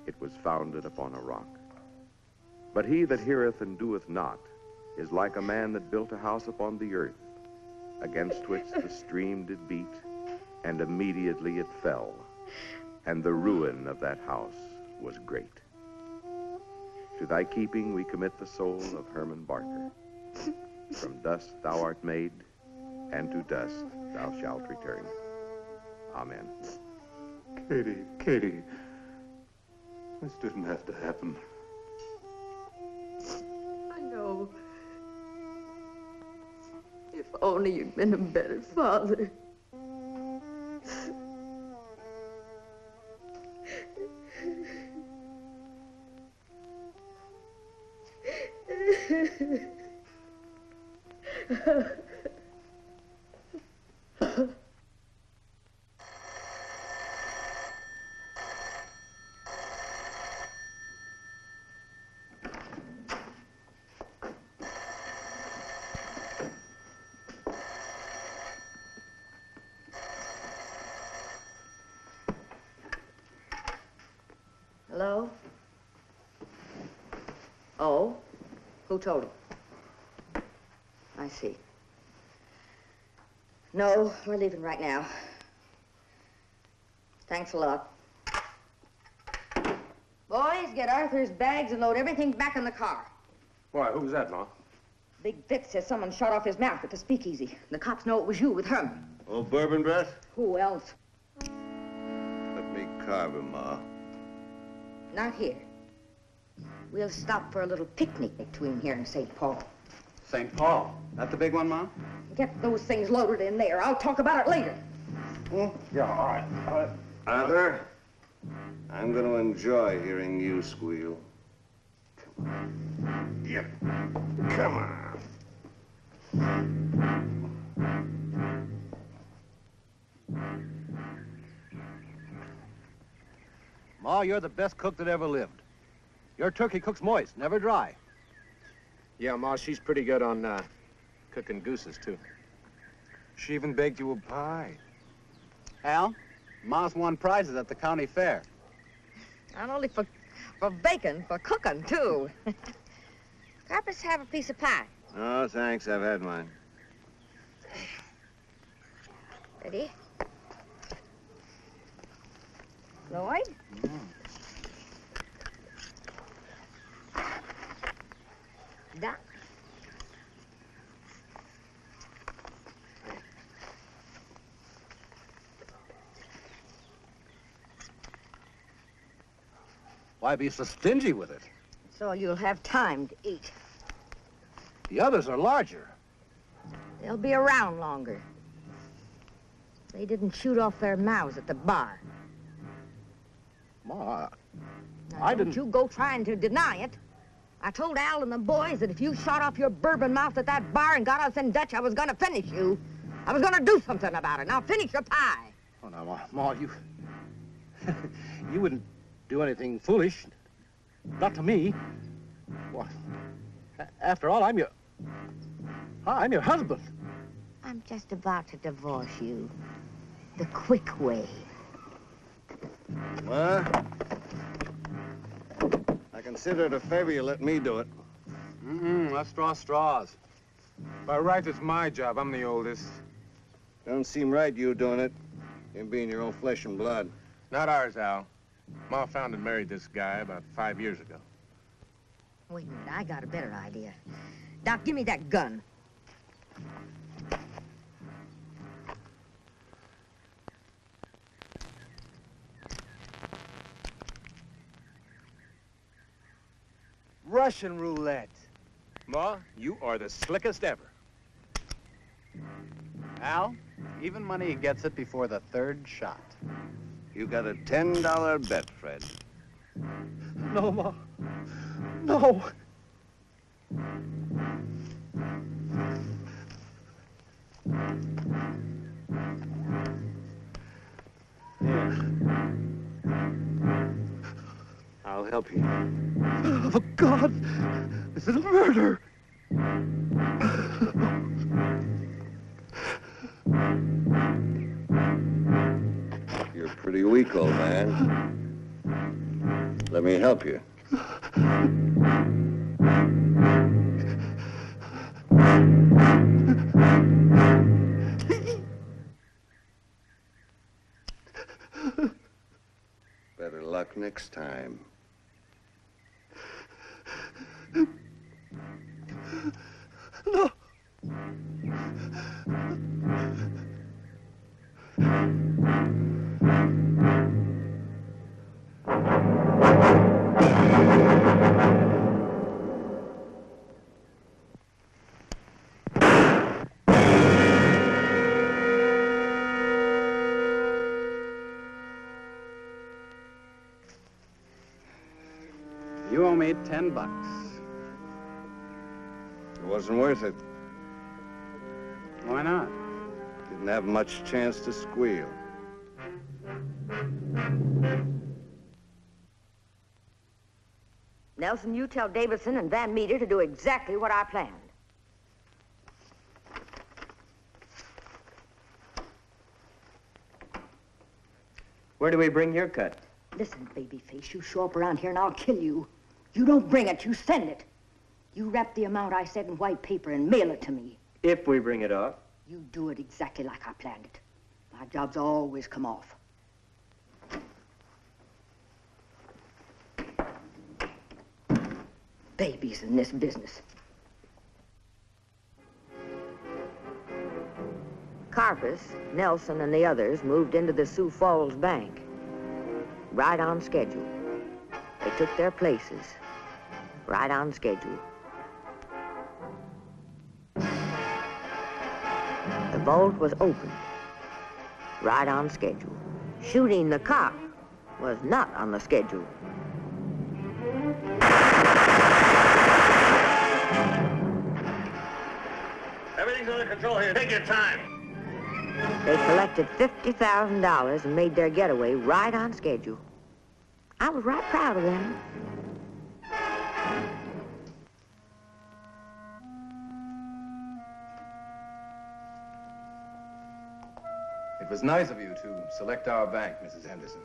It was founded upon a rock. But he that heareth and doeth not is like a man that built a house upon the earth, against which the stream did beat, and immediately it fell, and the ruin of that house was great. To thy keeping we commit the soul of Herman Barker. From dust thou art made, and to dust thou shalt return. Amen. Katie. This didn't have to happen. I know. If only you'd been a better father. Hello? Oh? Who told him? I see. No, we're leaving right now. Thanks a lot. Boys, get Arthur's bags and load everything back in the car. Why, who's that, Ma? Big Fitz says someone shot off his mouth at the speakeasy. The cops know it was you with Herman. Old bourbon breath? Who else? Let me carve him, Ma. Not here. We'll stop for a little picnic between here and St. Paul. St. Paul? That the big one, Ma? Get those things loaded in there. I'll talk about it later. Yeah, all right. All right. Arthur, I'm going to enjoy hearing you squeal. Come on. Yep. Come on. Ma, you're the best cook that ever lived. Your turkey cooks moist, never dry. Yeah, Ma, she's pretty good on cooking gooses, too. She even baked you a pie. Al, Ma's won prizes at the county fair. Not only for bacon, for cooking, too. Perhaps have a piece of pie. Oh, thanks. I've had mine. Ready? Lloyd? Doc? Why be so stingy with it? So you'll have time to eat. The others are larger. They'll be around longer. They didn't shoot off their mouths at the bar. Ma, Now, I don't didn't... you go trying to deny it. I told Al and the boys that if you shot off your bourbon mouth at that bar and got us in Dutch, I was going to finish you. I was going to do something about it. Now finish your pie. Oh, now, Ma, you... you wouldn't do anything foolish. Not to me. What? After all, I'm your husband. I'm just about to divorce you. The quick way. Well, I consider it a favor you let me do it. Let's draw straws. By right, it's my job. I'm the oldest. Don't seem right you doing it. Him being your own flesh and blood. Not ours, Al. Ma found and married this guy about 5 years ago. Wait a minute, I got a better idea. Doc, give me that gun. Russian roulette. Ma, you are the slickest ever. Al, even money gets it before the third shot. You got a $10 bet, Fred. No, Ma. No. I'll help you. Oh, God. This is murder. You're pretty weak, old man. Let me help you. Better luck next time. No. You owe me $10. It wasn't worth it. Why not? Didn't have much chance to squeal. Nelson, you tell Davidson and Van Meter to do exactly what I planned. Where do we bring your cut? Listen, babyface, you show up around here and I'll kill you. You don't bring it, you send it. You wrap the amount I said in white paper and mail it to me. If we bring it off. You do it exactly like I planned it. My jobs always come off. Babies in this business. Carpus, Nelson, and the others moved into the Sioux Falls Bank. Right on schedule. They took their places. Right on schedule. The vault was opened. Right on schedule. Shooting the cop was not on the schedule. Everything's under control here. Take your time. They collected $50,000 and made their getaway right on schedule. I was right proud of them. It was nice of you to select our bank, Mrs. Henderson.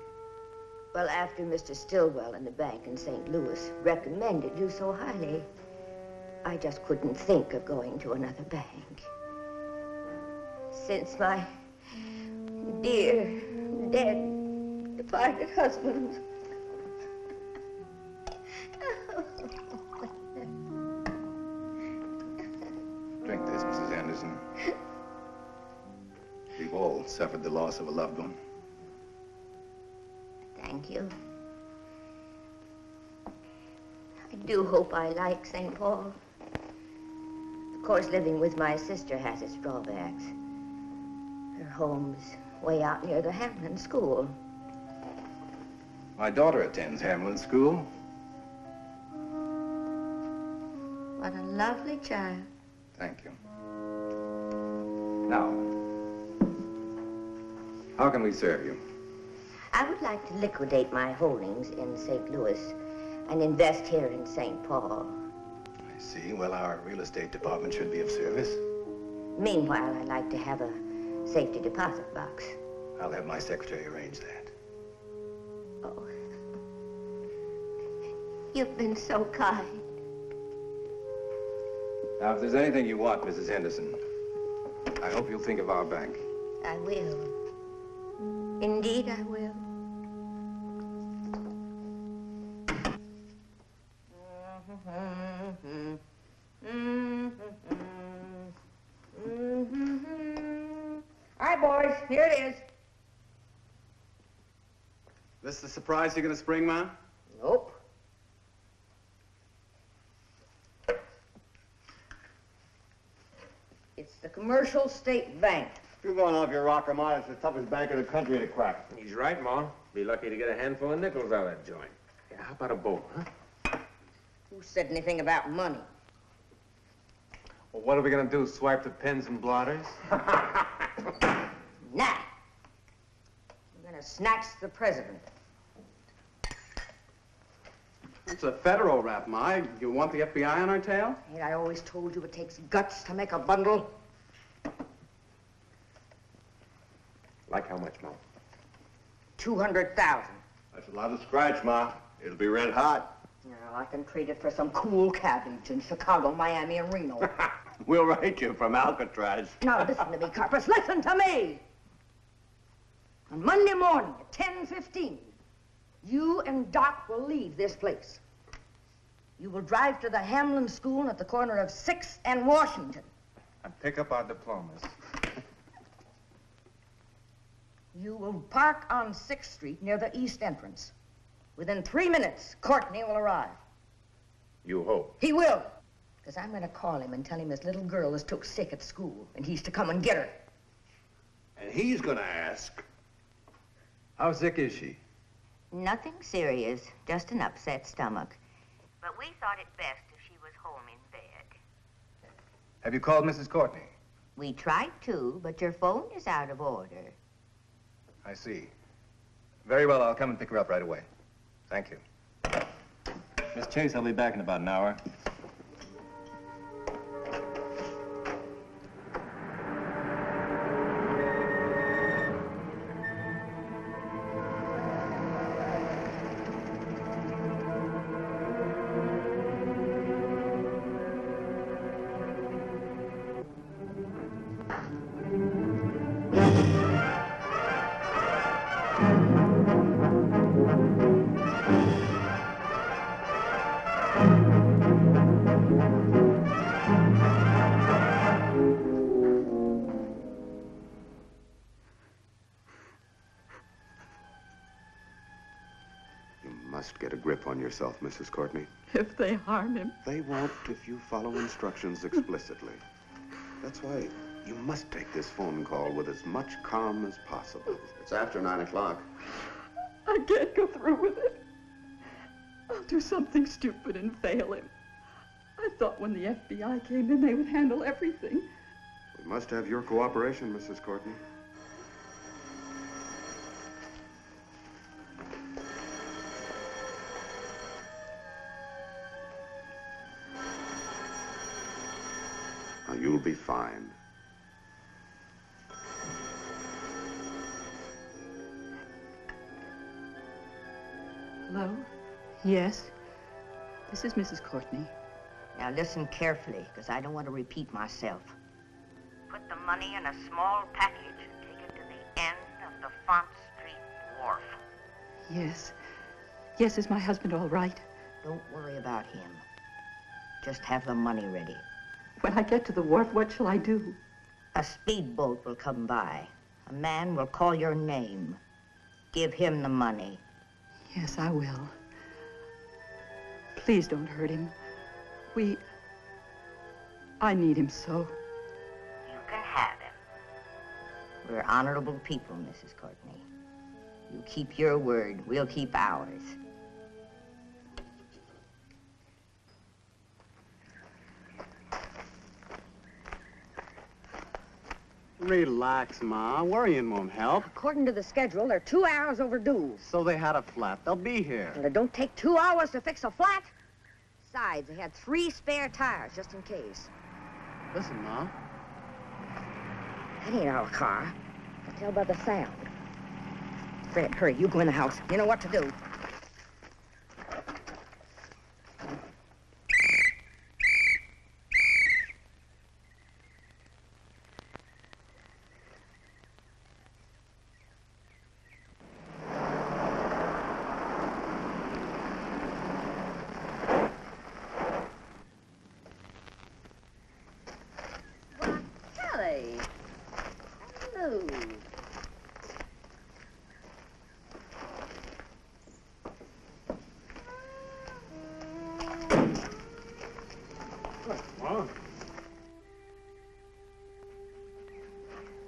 Well, after Mr. Stillwell in the bank in St. Louis recommended you so highly, I just couldn't think of going to another bank. Since my dear, dead, departed husband. Drink this, Mrs. Anderson. We've all suffered the loss of a loved one. Thank you. I do hope I like St. Paul. Of course, living with my sister has its drawbacks. Her home's way out near the Hamlin School. My daughter attends Hamlin School. What a lovely child. Thank you. Now, how can we serve you? I would like to liquidate my holdings in St. Louis and invest here in St. Paul. I see. Well, our real estate department should be of service. Meanwhile, I'd like to have a safety deposit box. I'll have my secretary arrange that. Oh, you've been so kind. Now, if there's anything you want, Mrs. Henderson, I hope you'll think of our bank. I will. Indeed, I will. All right, boys, here it is. This the surprise you're gonna spring, Ma? Nope. It's the Commercial State Bank. You're going off your rocker, Ma. It's the toughest bank in the country to crack. He's right, Ma. Be lucky to get a handful of nickels out of that joint. Yeah, how about a bowl, huh? Who said anything about money? Well, what are we gonna do, swipe the pens and blotters? Nah. I'm gonna snatch the president. It's a federal rap, Ma. You want the FBI on our tail? Ain't I always told you it takes guts to make a bundle? Like how much, Ma? 200,000. That's a lot of scratch, Ma. It'll be red hot. Now, I can trade it for some cool cabbage in Chicago, Miami, and Reno. We'll write you from Alcatraz. Now, listen to me, Carpus. Listen to me! On Monday morning at 10:15, you and Doc will leave this place. You will drive to the Hamlin School at the corner of 6th and Washington. And pick up our diplomas. You will park on 6th Street near the east entrance. Within 3 minutes, Courtney will arrive. You hope. He will. Because I'm going to call him and tell him his little girl is took sick at school, and he's to come and get her. And he's gonna ask. How sick is she? Nothing serious, just an upset stomach. but we thought it best if she was home in bed. Have you called Mrs. Courtney? We tried to, but your phone is out of order. I see. Very well, I'll come and pick her up right away. Thank you. Miss Chase, I'll be back in about an hour. Get a grip on yourself, Mrs. Courtney. If they harm him. They won't if you follow instructions explicitly. That's why you must take this phone call with as much calm as possible. It's after 9 o'clock. I can't go through with it. I'll do something stupid and fail him. I thought when the FBI came in, they would handle everything. We must have your cooperation, Mrs. Courtney. You'll be fine. Hello? Yes? This is Mrs. Courtney. Now listen carefully, because I don't want to repeat myself. Put the money in a small package and take it to the end of the Font Street Wharf. Yes. Yes, is my husband all right? Don't worry about him. Just have the money ready. When I get to the wharf, what shall I do? A speedboat will come by. A man will call your name. Give him the money. Yes, I will. Please don't hurt him. I need him so. You can have him. We're honorable people, Mrs. Courtney. You keep your word, we'll keep ours. Relax, Ma. Worrying won't help. According to the schedule, they're 2 hours overdue. So they had a flat. They'll be here. And it don't take 2 hours to fix a flat. Besides, they had 3 spare tires just in case. Listen, Ma. That ain't our car. I tell by the sound. Fred, hurry, you go in the house. You know what to do.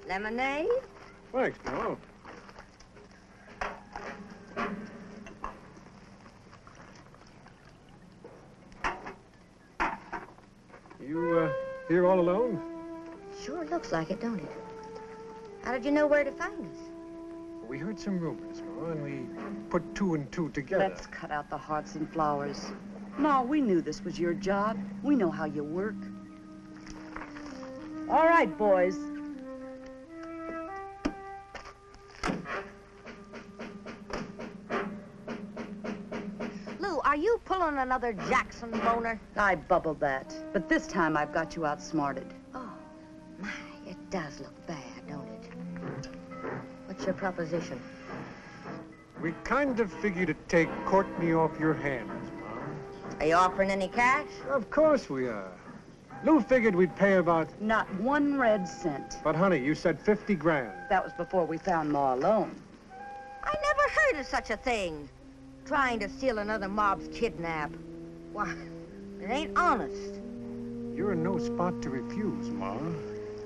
Lemonade? Thanks, Ma. You, here all alone? Sure looks like it, don't it? How did you know where to find us? We heard some rumors, Ma, and we put 2 and 2 together. Let's cut out the hearts and flowers. Ma, we knew this was your job. We know how you work. All right, boys. Lou, are you pulling another Jackson boner? I bubbled that, but this time I've got you outsmarted. Oh, my, it does look bad, don't it? What's your proposition? We kind of figured to take Courtney off your hands, Ma. Are you offering any cash? Of course we are. Lou figured we'd pay about... Not 1 red cent. But, honey, you said 50 grand. That was before we found Ma alone. I never heard of such a thing. Trying to steal another mob's kidnap. Why, it ain't honest. You're in no spot to refuse, Ma.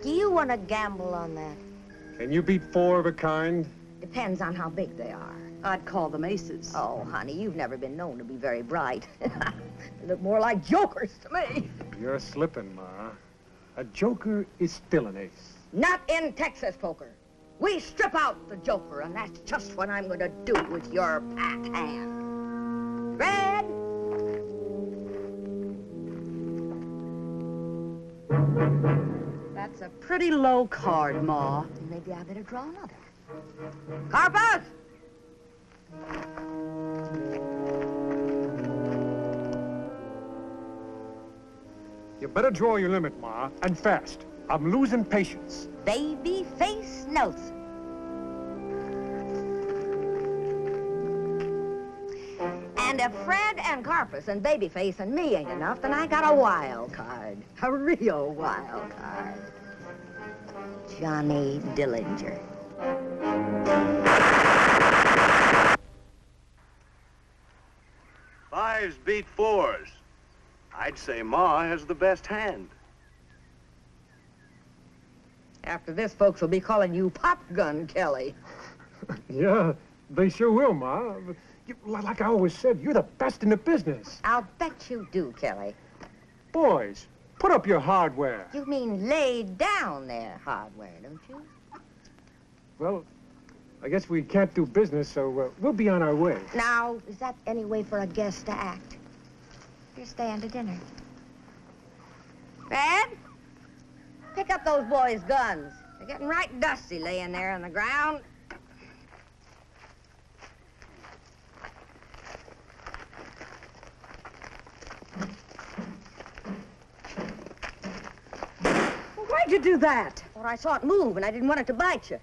Do you want to gamble on that? Can you beat 4 of a kind? Depends on how big they are. I'd call them aces. Oh, honey, you've never been known to be very bright. They look more like jokers to me. You're slipping, Ma. A joker is still an ace. Not in Texas poker. We strip out the joker, and that's just what I'm going to do with your pack hand. Red! That's a pretty low card, Ma. Maybe I better draw another. Carpus! You better draw your limit, Ma, and fast. I'm losing patience. Babyface Nelson. And if Fred and Carpus and Babyface and me ain't enough, then I got a wild card. A real wild card. Johnny Dillinger. Fives beat fours. I'd say Ma has the best hand. After this, folks will be calling you Pop Gun Kelly. Yeah, they sure will, Ma. Like I always said, you're the best in the business. I'll bet you do, Kelly. Boys, put up your hardware. You mean lay down their hardware, don't you? Well, I guess we can't do business, so we'll be on our way. Now, is that any way for a guest to act? You're staying to dinner. Fred? Pick up those boys' guns. They're getting right dusty laying there on the ground. Well, why'd you do that? Well, I saw it move, and I didn't want it to bite you.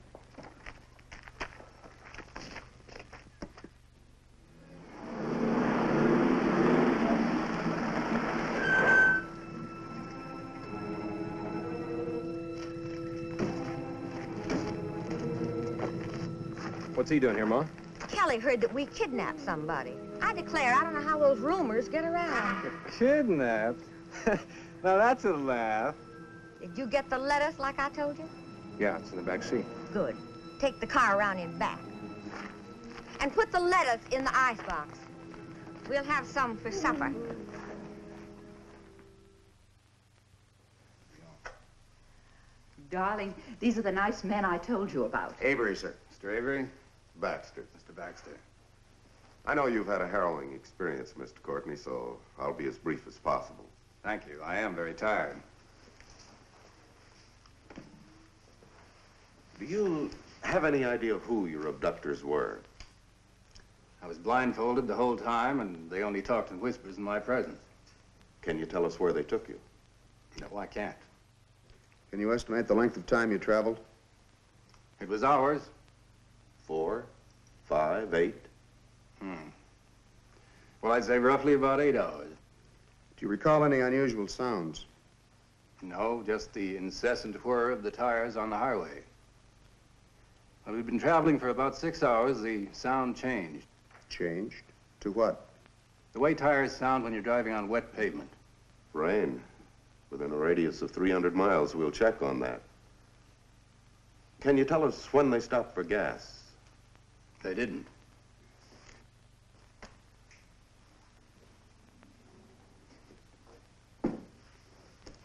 What's he doing here, Ma? Kelly heard that we kidnapped somebody. I declare, I don't know how those rumors get around. Kidnapped? Now that's a laugh. Did you get the lettuce like I told you? Yeah, it's in the back seat. Good. Take the car around in back. And put the lettuce in the icebox. We'll have some for supper. Darling, these are the nice men I told you about. Avery, sir. Mr. Avery? Baxter. Mr. Baxter. I know you've had a harrowing experience, Mr. Courtney, so I'll be as brief as possible. Thank you. I am very tired. Do you have any idea who your abductors were? I was blindfolded the whole time, and they only talked in whispers in my presence. Can you tell us where they took you? No, I can't. Can you estimate the length of time you traveled? It was hours. 4, 5, 8? Well, I'd say roughly about 8 hours. Do you recall any unusual sounds? No, just the incessant whir of the tires on the highway. Well, we'd been traveling for about 6 hours. The sound changed. Changed? To what? The way tires sound when you're driving on wet pavement. Rain. Within a radius of 300 miles, we'll check on that. Can you tell us when they stopped for gas? They didn't.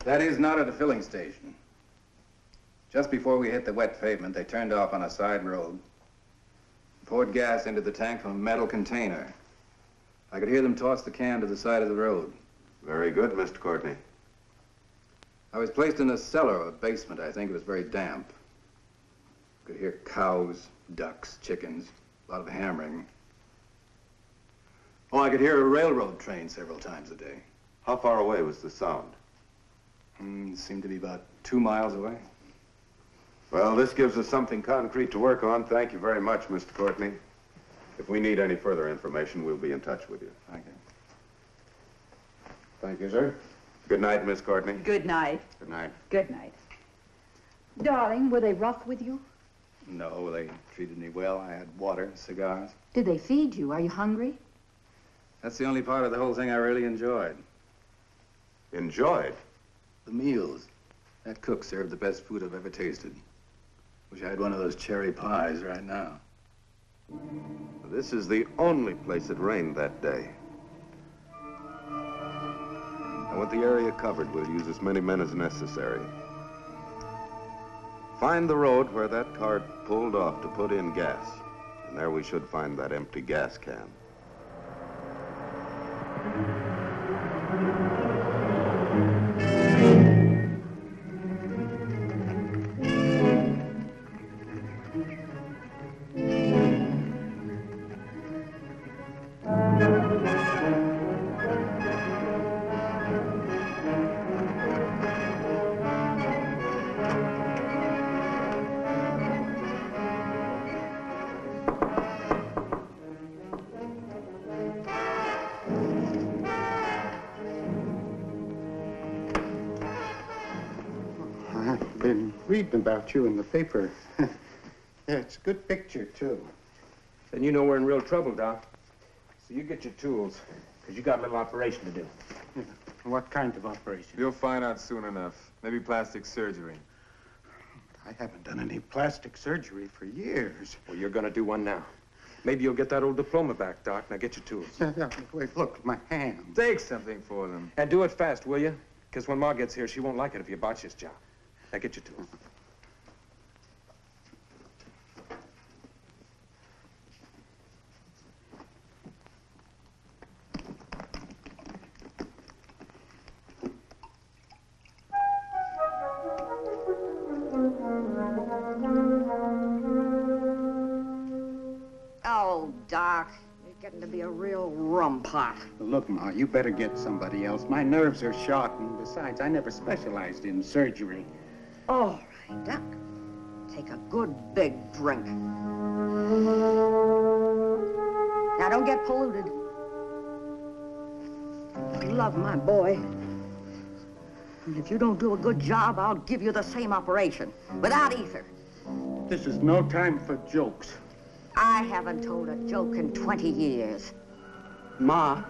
That is, not at a filling station. Just before we hit the wet pavement, they turned off on a side road, poured gas into the tank from a metal container. I could hear them toss the can to the side of the road. Very good, Mr. Courtney. I was placed in a cellar, a basement. I think it was very damp. Could hear cows, ducks, chickens, a lot of hammering. Oh, I could hear a railroad train several times a day. How far away was the sound? It seemed to be about 2 miles away. Well, this gives us something concrete to work on. Thank you very much, Mr. Courtney. If we need any further information, we'll be in touch with you. Thank you. Thank you, sir. Good night, Miss Courtney. Good night. Good night. Good night. Darling, were they rough with you? No, they treated me well. I had water, cigars. Did they feed you? Are you hungry? That's the only part of the whole thing I really enjoyed. Enjoyed? The meals. That cook served the best food I've ever tasted. Wish I had one of those cherry pies right now. This is the only place it rained that day. And with the area covered, we'll use as many men as necessary. Find the road where that cart pulled off to put in gas. And there we should find that empty gas can. Reading about you in the paper. Yeah, it's a good picture, too. Then you know we're in real trouble, Doc. So you get your tools, because you got a little operation to do. Yeah. What kind of operation? You'll find out soon enough. Maybe plastic surgery. I haven't done any plastic surgery for years. Well, you're going to do one now. Maybe you'll get that old diploma back, Doc. Now get your tools. Yeah, wait, look, my hand. Take something for them. And do it fast, will you? Because when Ma gets here, she won't like it if you botch this job. Now get your tools. Oh, Doc, you're getting to be a real rum pot. Look, Ma, you better get somebody else. My nerves are shot, and besides, I never specialized in surgery. All right, Doc. Take a good big drink. Now, don't get polluted. I love my boy. And if you don't do a good job, I'll give you the same operation, without ether. This is no time for jokes. I haven't told a joke in 20 years. Ma,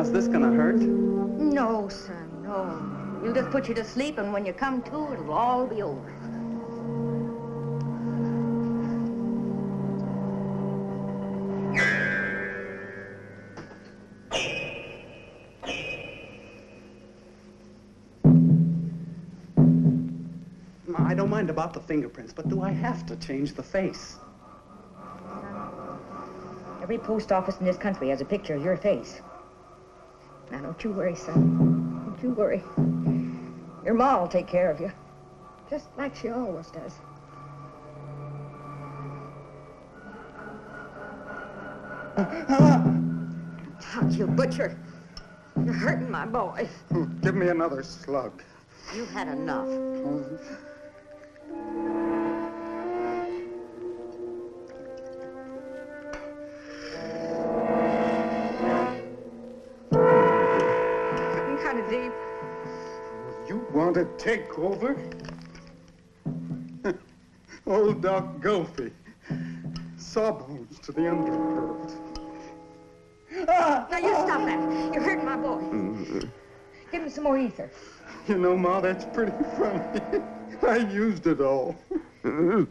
is this gonna hurt? No, son, no. We'll just put you to sleep, and when you come to, it'll all be over. Ma, I don't mind about the fingerprints, but do I have to change the face? Every post office in this country has a picture of your face. Now, don't you worry, son. Don't you worry. Your ma will take care of you, just like she always does. Doc, you butcher. You're hurting my boy. Give me another slug. You've had enough. Kind of deep. You want to take over? Old Doc Gulfy. Sawbones to the underworld. Now, you stop that. You're hurting my boy. Give me some more ether. You know, Ma, that's pretty funny. I used it all. Oh,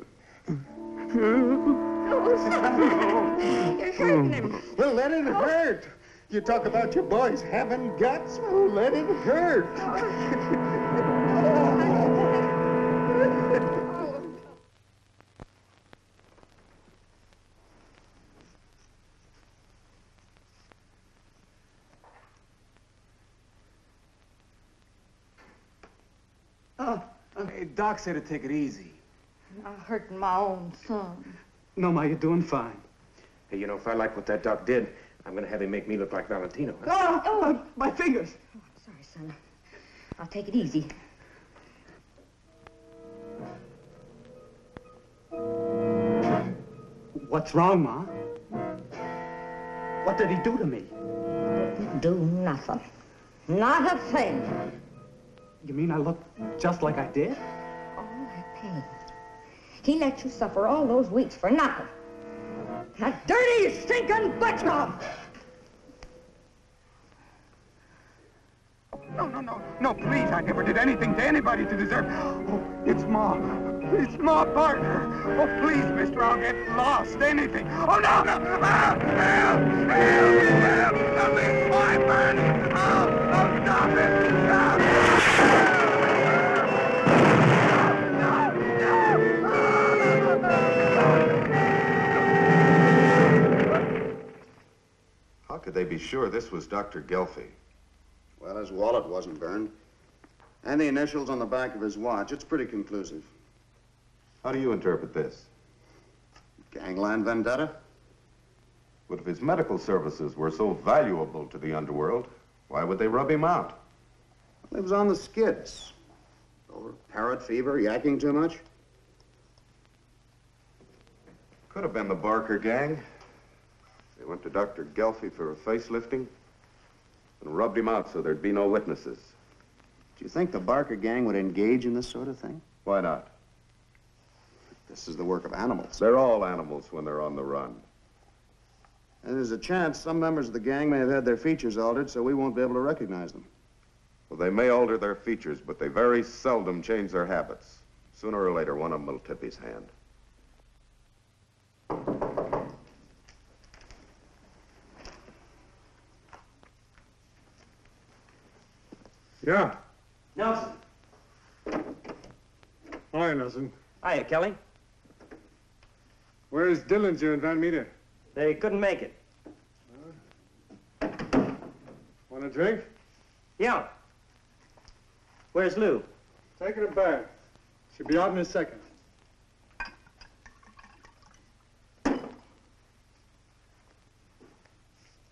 stop it. You're hurting him. Well, let it hurt. You talk about your boys having guts? Well, let it hurt. Hey, Doc said to take it easy. I'm hurting my own son. No, Ma, you're doing fine. Hey, you know, if I like what that Doc did, I'm going to have him make me look like Valentino. Oh, my fingers. Oh, sorry, son. I'll take it easy. What's wrong, Ma? What did he do to me? Didn't do nothing. Not a thing. You mean I look just like I did? All that pain. He let you suffer all those weeks for nothing. That dirty, stinking butcher! No, please, I never did anything to anybody to deserve... Oh, it's Ma. It's Ma Barker. Oh, please, mister, I'll get lost. Anything. Oh, no, no. Help! Help! Help! Help! Help me! Oh, I'm burning! Oh, oh, stop it! Stop! How could they be sure this was Dr. Gelfie? Well, his wallet wasn't burned. And the initials on the back of his watch. It's pretty conclusive. How do you interpret this? Gangland vendetta? But if his medical services were so valuable to the underworld, why would they rub him out? Well, he was on the skids. Over parrot fever, yakking too much. Could have been the Barker gang. They went to Dr. Gelfie for a facelifting and rubbed him out so there'd be no witnesses. Do you think the Barker gang would engage in this sort of thing? Why not? This is the work of animals. They're all animals when they're on the run. And there's a chance some members of the gang may have had their features altered, so we won't be able to recognize them. Well, they may alter their features, but they very seldom change their habits. Sooner or later, one of them will tip his hand. Yeah. Nelson. Hi, Nelson. Hiya, Kelly. Where's Dillinger and Van Meter? They couldn't make it. Want a drink? Yeah. Where's Lou? Taking a bath. Should be out in a second.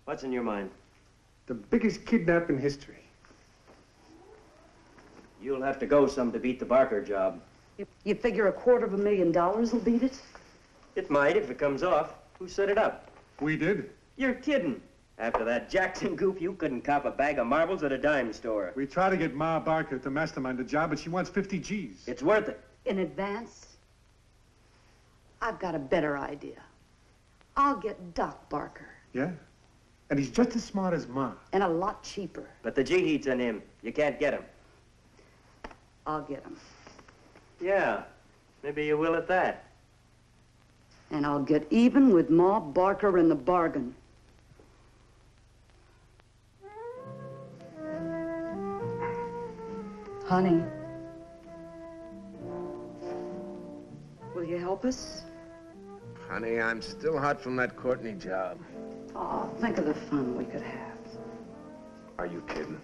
What's in your mind? The biggest kidnap in history. You'll have to go some to beat the Barker job. You figure $250,000 will beat it? It might if it comes off. Who set it up? We did. You're kidding. After that Jackson goof, you couldn't cop a bag of marbles at a dime store. We tried to get Ma Barker to mastermind the job, but she wants 50 G's. It's worth it. In advance? I've got a better idea. I'll get Doc Barker. Yeah? And he's just as smart as Ma. And a lot cheaper. But the G heat's in him. You can't get him. I'll get him. Yeah. Maybe you will at that. And I'll get even with Ma Barker in the bargain. Honey. Will you help us? Honey, I'm still hot from that Courtney job. Oh, think of the fun we could have. Are you kidding?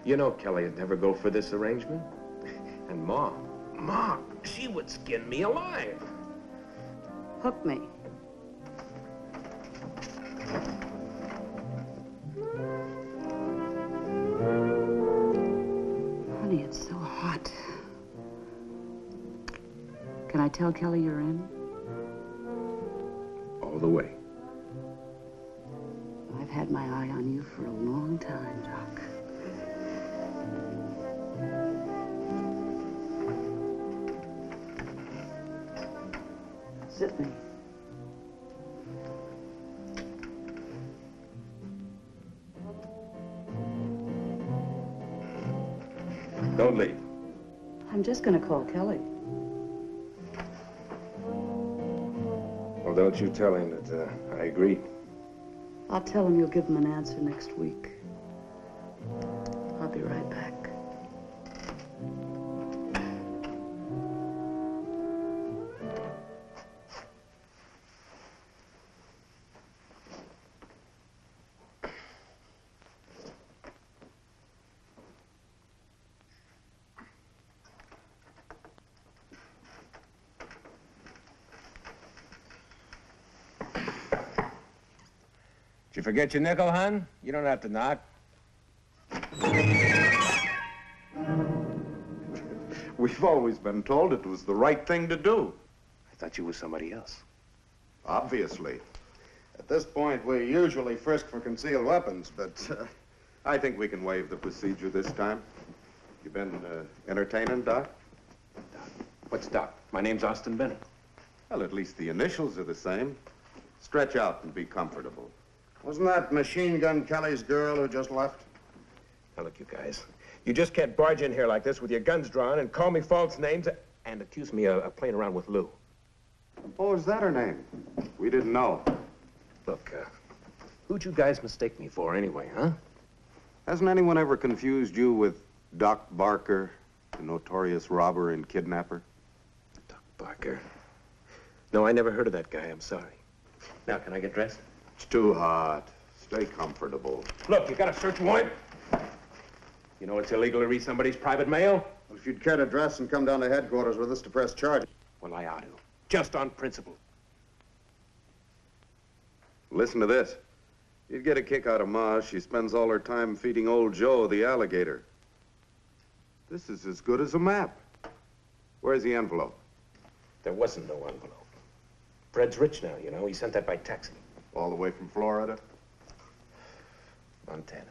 You know Kelly would never go for this arrangement. And Ma, she would skin me alive. Hook me. Honey, it's so hot. Can I tell Kelly you're in? All the way. I've had my eye on you for a long time, Doc. Sit me. Don't leave. I'm just gonna call Kelly. Well, don't you tell him that I agreed. I'll tell him you'll give him an answer next week. I'll be right back. Did you forget your nickel, hon? You don't have to knock. We've always been told it was the right thing to do. I thought you were somebody else. Obviously. At this point, we usually frisk for concealed weapons, but I think we can waive the procedure this time. You been entertaining, Doc? What's Doc? My name's Austin Bennett. Well, at least the initials are the same. Stretch out and be comfortable. Wasn't that Machine Gun Kelly's girl who just left? Now, look, you guys. You just can't barge in here like this with your guns drawn and call me false names and accused me of playing around with Lou. Oh, is that her name? We didn't know. Look, who'd you guys mistake me for anyway, huh? Hasn't anyone ever confused you with Doc Barker, the notorious robber and kidnapper? Doc Barker? No, I never heard of that guy. I'm sorry. Now, can I get dressed? It's too hot. Stay comfortable. Look, you got a search warrant? You know it's illegal to read somebody's private mail? Well, if you'd care to dress and come down to headquarters with us to press charges. Well, I ought to. Just on principle. Listen to this. You'd get a kick out of Ma. She spends all her time feeding old Joe, the alligator. This is as good as a map. Where's the envelope? There wasn't no envelope. Fred's rich now, you know. He sent that by taxi. All the way from Florida? Montana.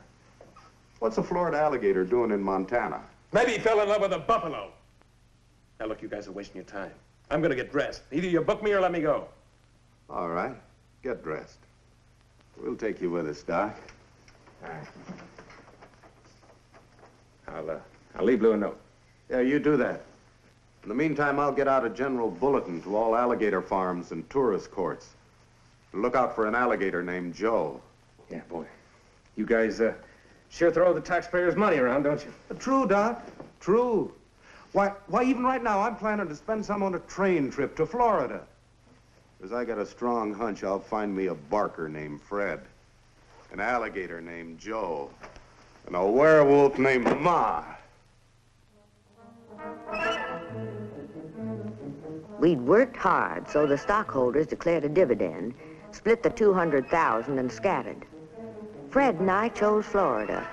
What's a Florida alligator doing in Montana? Maybe he fell in love with a buffalo. Now, look, you guys are wasting your time. I'm gonna get dressed. Either you book me or let me go. All right. Get dressed. We'll take you with us, Doc. All right. I'll leave Lou a note. Yeah, you do that. In the meantime, I'll get out a general bulletin to all alligator farms and tourist courts. Look out for an alligator named Joe. Yeah, boy. You guys, sure throw the taxpayers' money around, don't you? True, Doc. True. Why, even right now, I'm planning to spend some on a train trip to Florida. Because I got a strong hunch I'll find me a barker named Fred, an alligator named Joe, and a werewolf named Ma. We'd worked hard, so the stockholders declared a dividend, split the $200,000 and scattered. Fred and I chose Florida.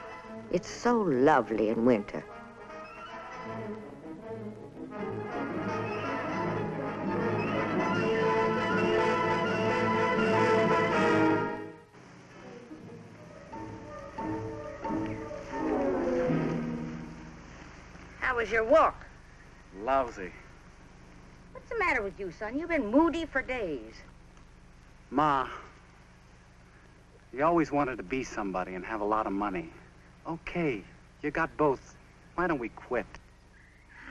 It's so lovely in winter. How was your walk? Lousy. What's the matter with you, son? You've been moody for days. Ma, you always wanted to be somebody and have a lot of money. Okay, you got both. Why don't we quit?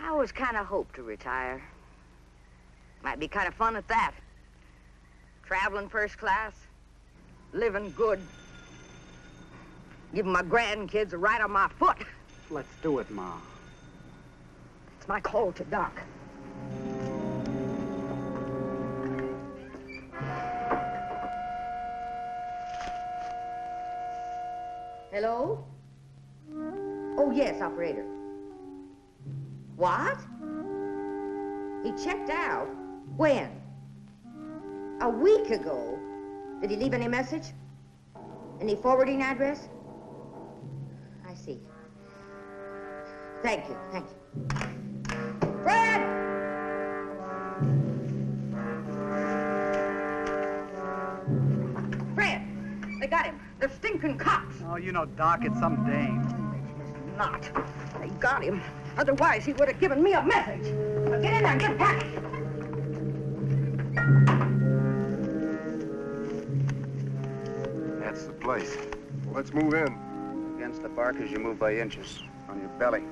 I always kind of hoped to retire. Might be kind of fun at that. Traveling first class, living good, giving my grandkids a ride on my foot. Let's do it, Ma. It's my call to Doc. Hello? Oh, yes, operator. What? He checked out? When? A week ago? Did he leave any message? Any forwarding address? I see. Thank you, thank you. Fred! Fred! They got him. They're stinking cops. Oh, you know, Doc, it's some dame. Not. They got him. Otherwise, he would have given me a message. Now get in there and get packed. That's the place. Let's move in. Against the Barkers, you move by inches. On your belly.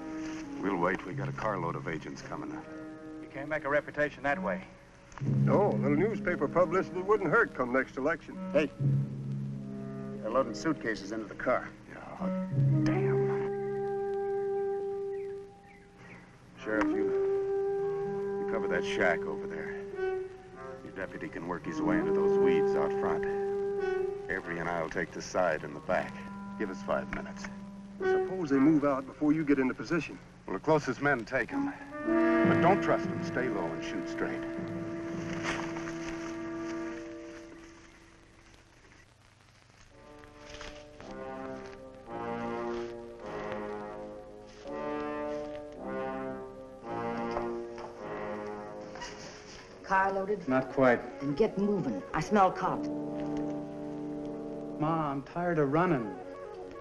We'll wait. We got a carload of agents coming. You can't make a reputation that way. No, a little newspaper publicity wouldn't hurt come next election. Hey, they're loading suitcases into the car. Oh, damn. Sheriff, you cover that shack over there. Your deputy can work his way into those weeds out front. Avery and I'll take the side and the back. Give us 5 minutes. Suppose they move out before you get into position. Well, the closest men take them. But don't trust them. Stay low and shoot straight. Car loaded? Not quite. Then get moving. I smell cops. Ma, I'm tired of running.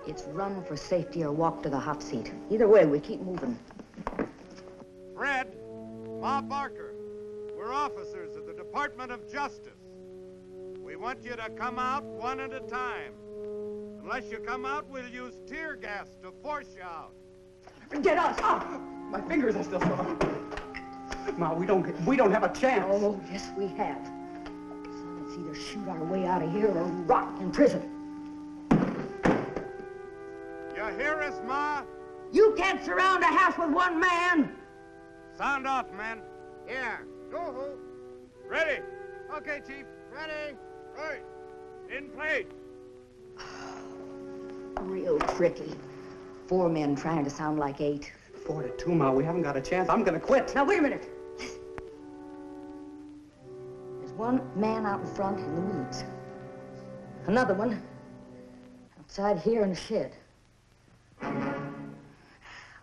It's run for safety or walk to the hot seat. Either way, we keep moving. Fred, Ma Barker, we're officers of the Department of Justice. We want you to come out one at a time. Unless you come out, we'll use tear gas to force you out. Get us out! My fingers are still sore. Ma, we don't have a chance. Oh, yes, we have. So let's either shoot our way out of here or rot in prison. You hear us, Ma? You can't surround a house with one man. Sound off, men. Here. Go-ho. Ready. Okay, Chief. Ready. Right. In place. Real tricky. 4 men trying to sound like 8. 4 to 2, Ma. We haven't got a chance. I'm gonna quit. Now, wait a minute. There's one man out in front in the weeds. Another one outside here in the shed.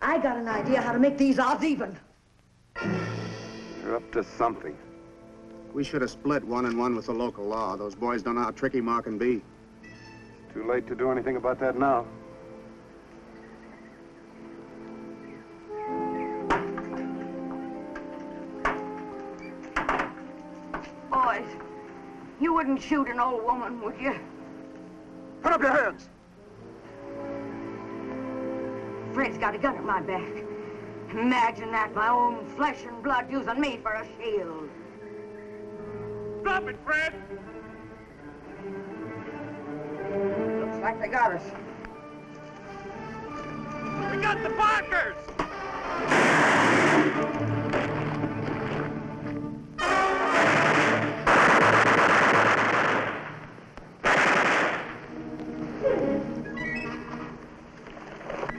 I got an idea how to make these odds even. You're up to something. We should have split 1 and 1 with the local law. Those boys don't know how tricky Ma can be. Too late to do anything about that now. Boys, you wouldn't shoot an old woman, would you? Put up your hands. Fred's got a gun at my back. Imagine that, my own flesh and blood using me for a shield. Stop it, Fred! Looks like they got us. We got the Barkers!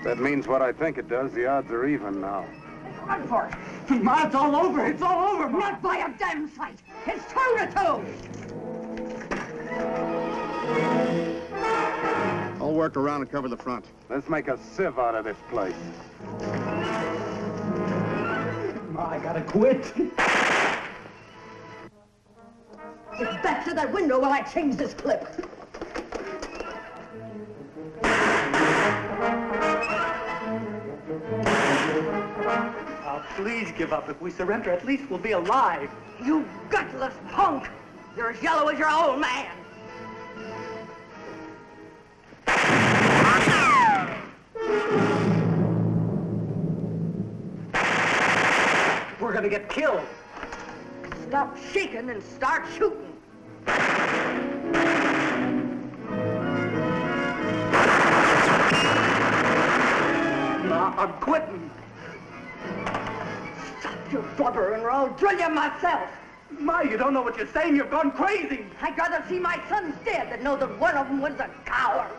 That means what I think it does. The odds are even now. Run for it. Ma, it's all over. It's all over, Ma. Not by a damn sight. It's 2 to 2. I'll work around and cover the front. Let's make a sieve out of this place. Ma, I gotta quit. Get back to that window while I change this clip. Oh, please give up. If we surrender, at least we'll be alive. You gutless punk! You're as yellow as your old man. We're gonna get killed. Stop shaking and start shooting. Ma, I'm quitting. Stop your blubbering or I'll drill you myself. Ma, you don't know what you're saying. You've gone crazy. I'd rather see my sons dead than know that one of them was a coward.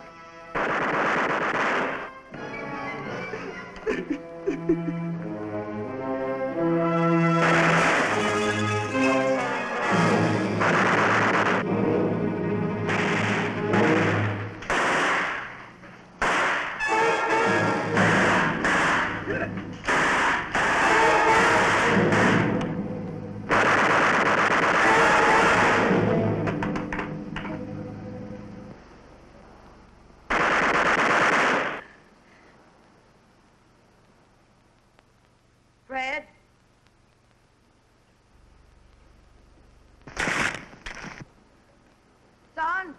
Fred? Son?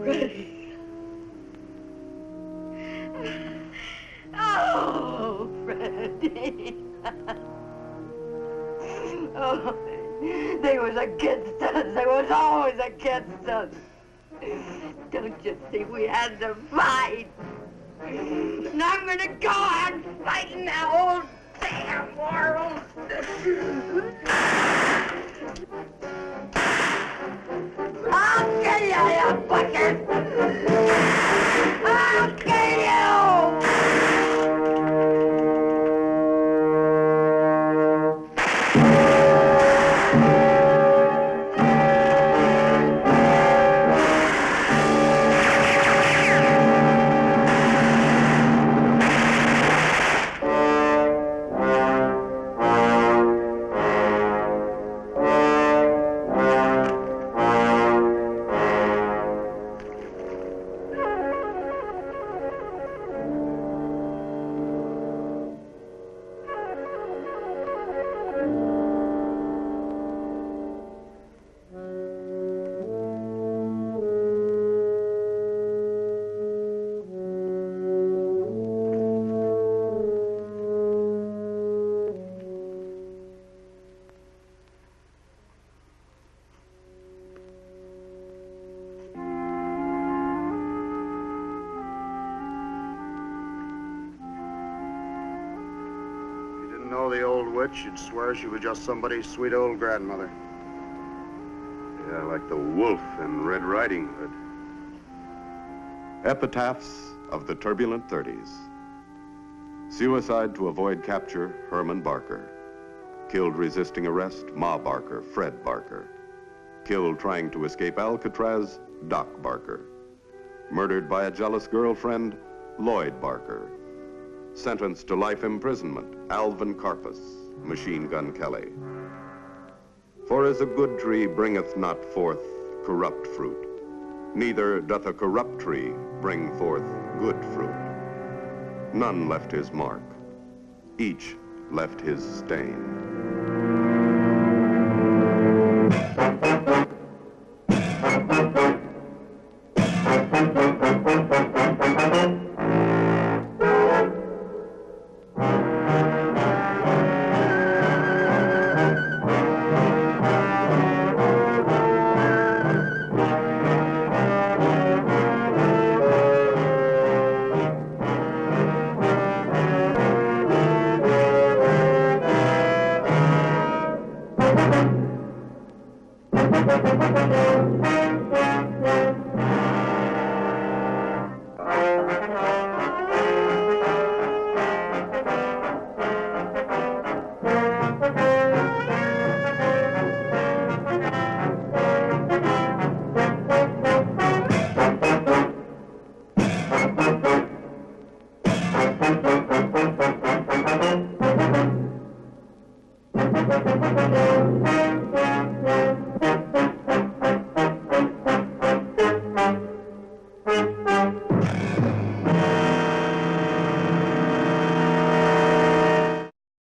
Freddie. Oh, Freddie. Oh, they was against us. They was always against us. Don't you see we had to fight? And I'm gonna go on fighting the whole damn world. I'll kill you, you bucket! I'll kill you! know the old witch, you'd swear she was just somebody's sweet old grandmother. Yeah, like the wolf in Red Riding Hood. Epitaphs of the Turbulent 30s. Suicide to avoid capture, Herman Barker. Killed resisting arrest, Ma Barker, Fred Barker. Killed trying to escape Alcatraz, Doc Barker. Murdered by a jealous girlfriend, Lloyd Barker. Sentenced to life imprisonment, Alvin Karpus, Machine Gun Kelly. For as a good tree bringeth not forth corrupt fruit, neither doth a corrupt tree bring forth good fruit. None left his mark, each left his stain.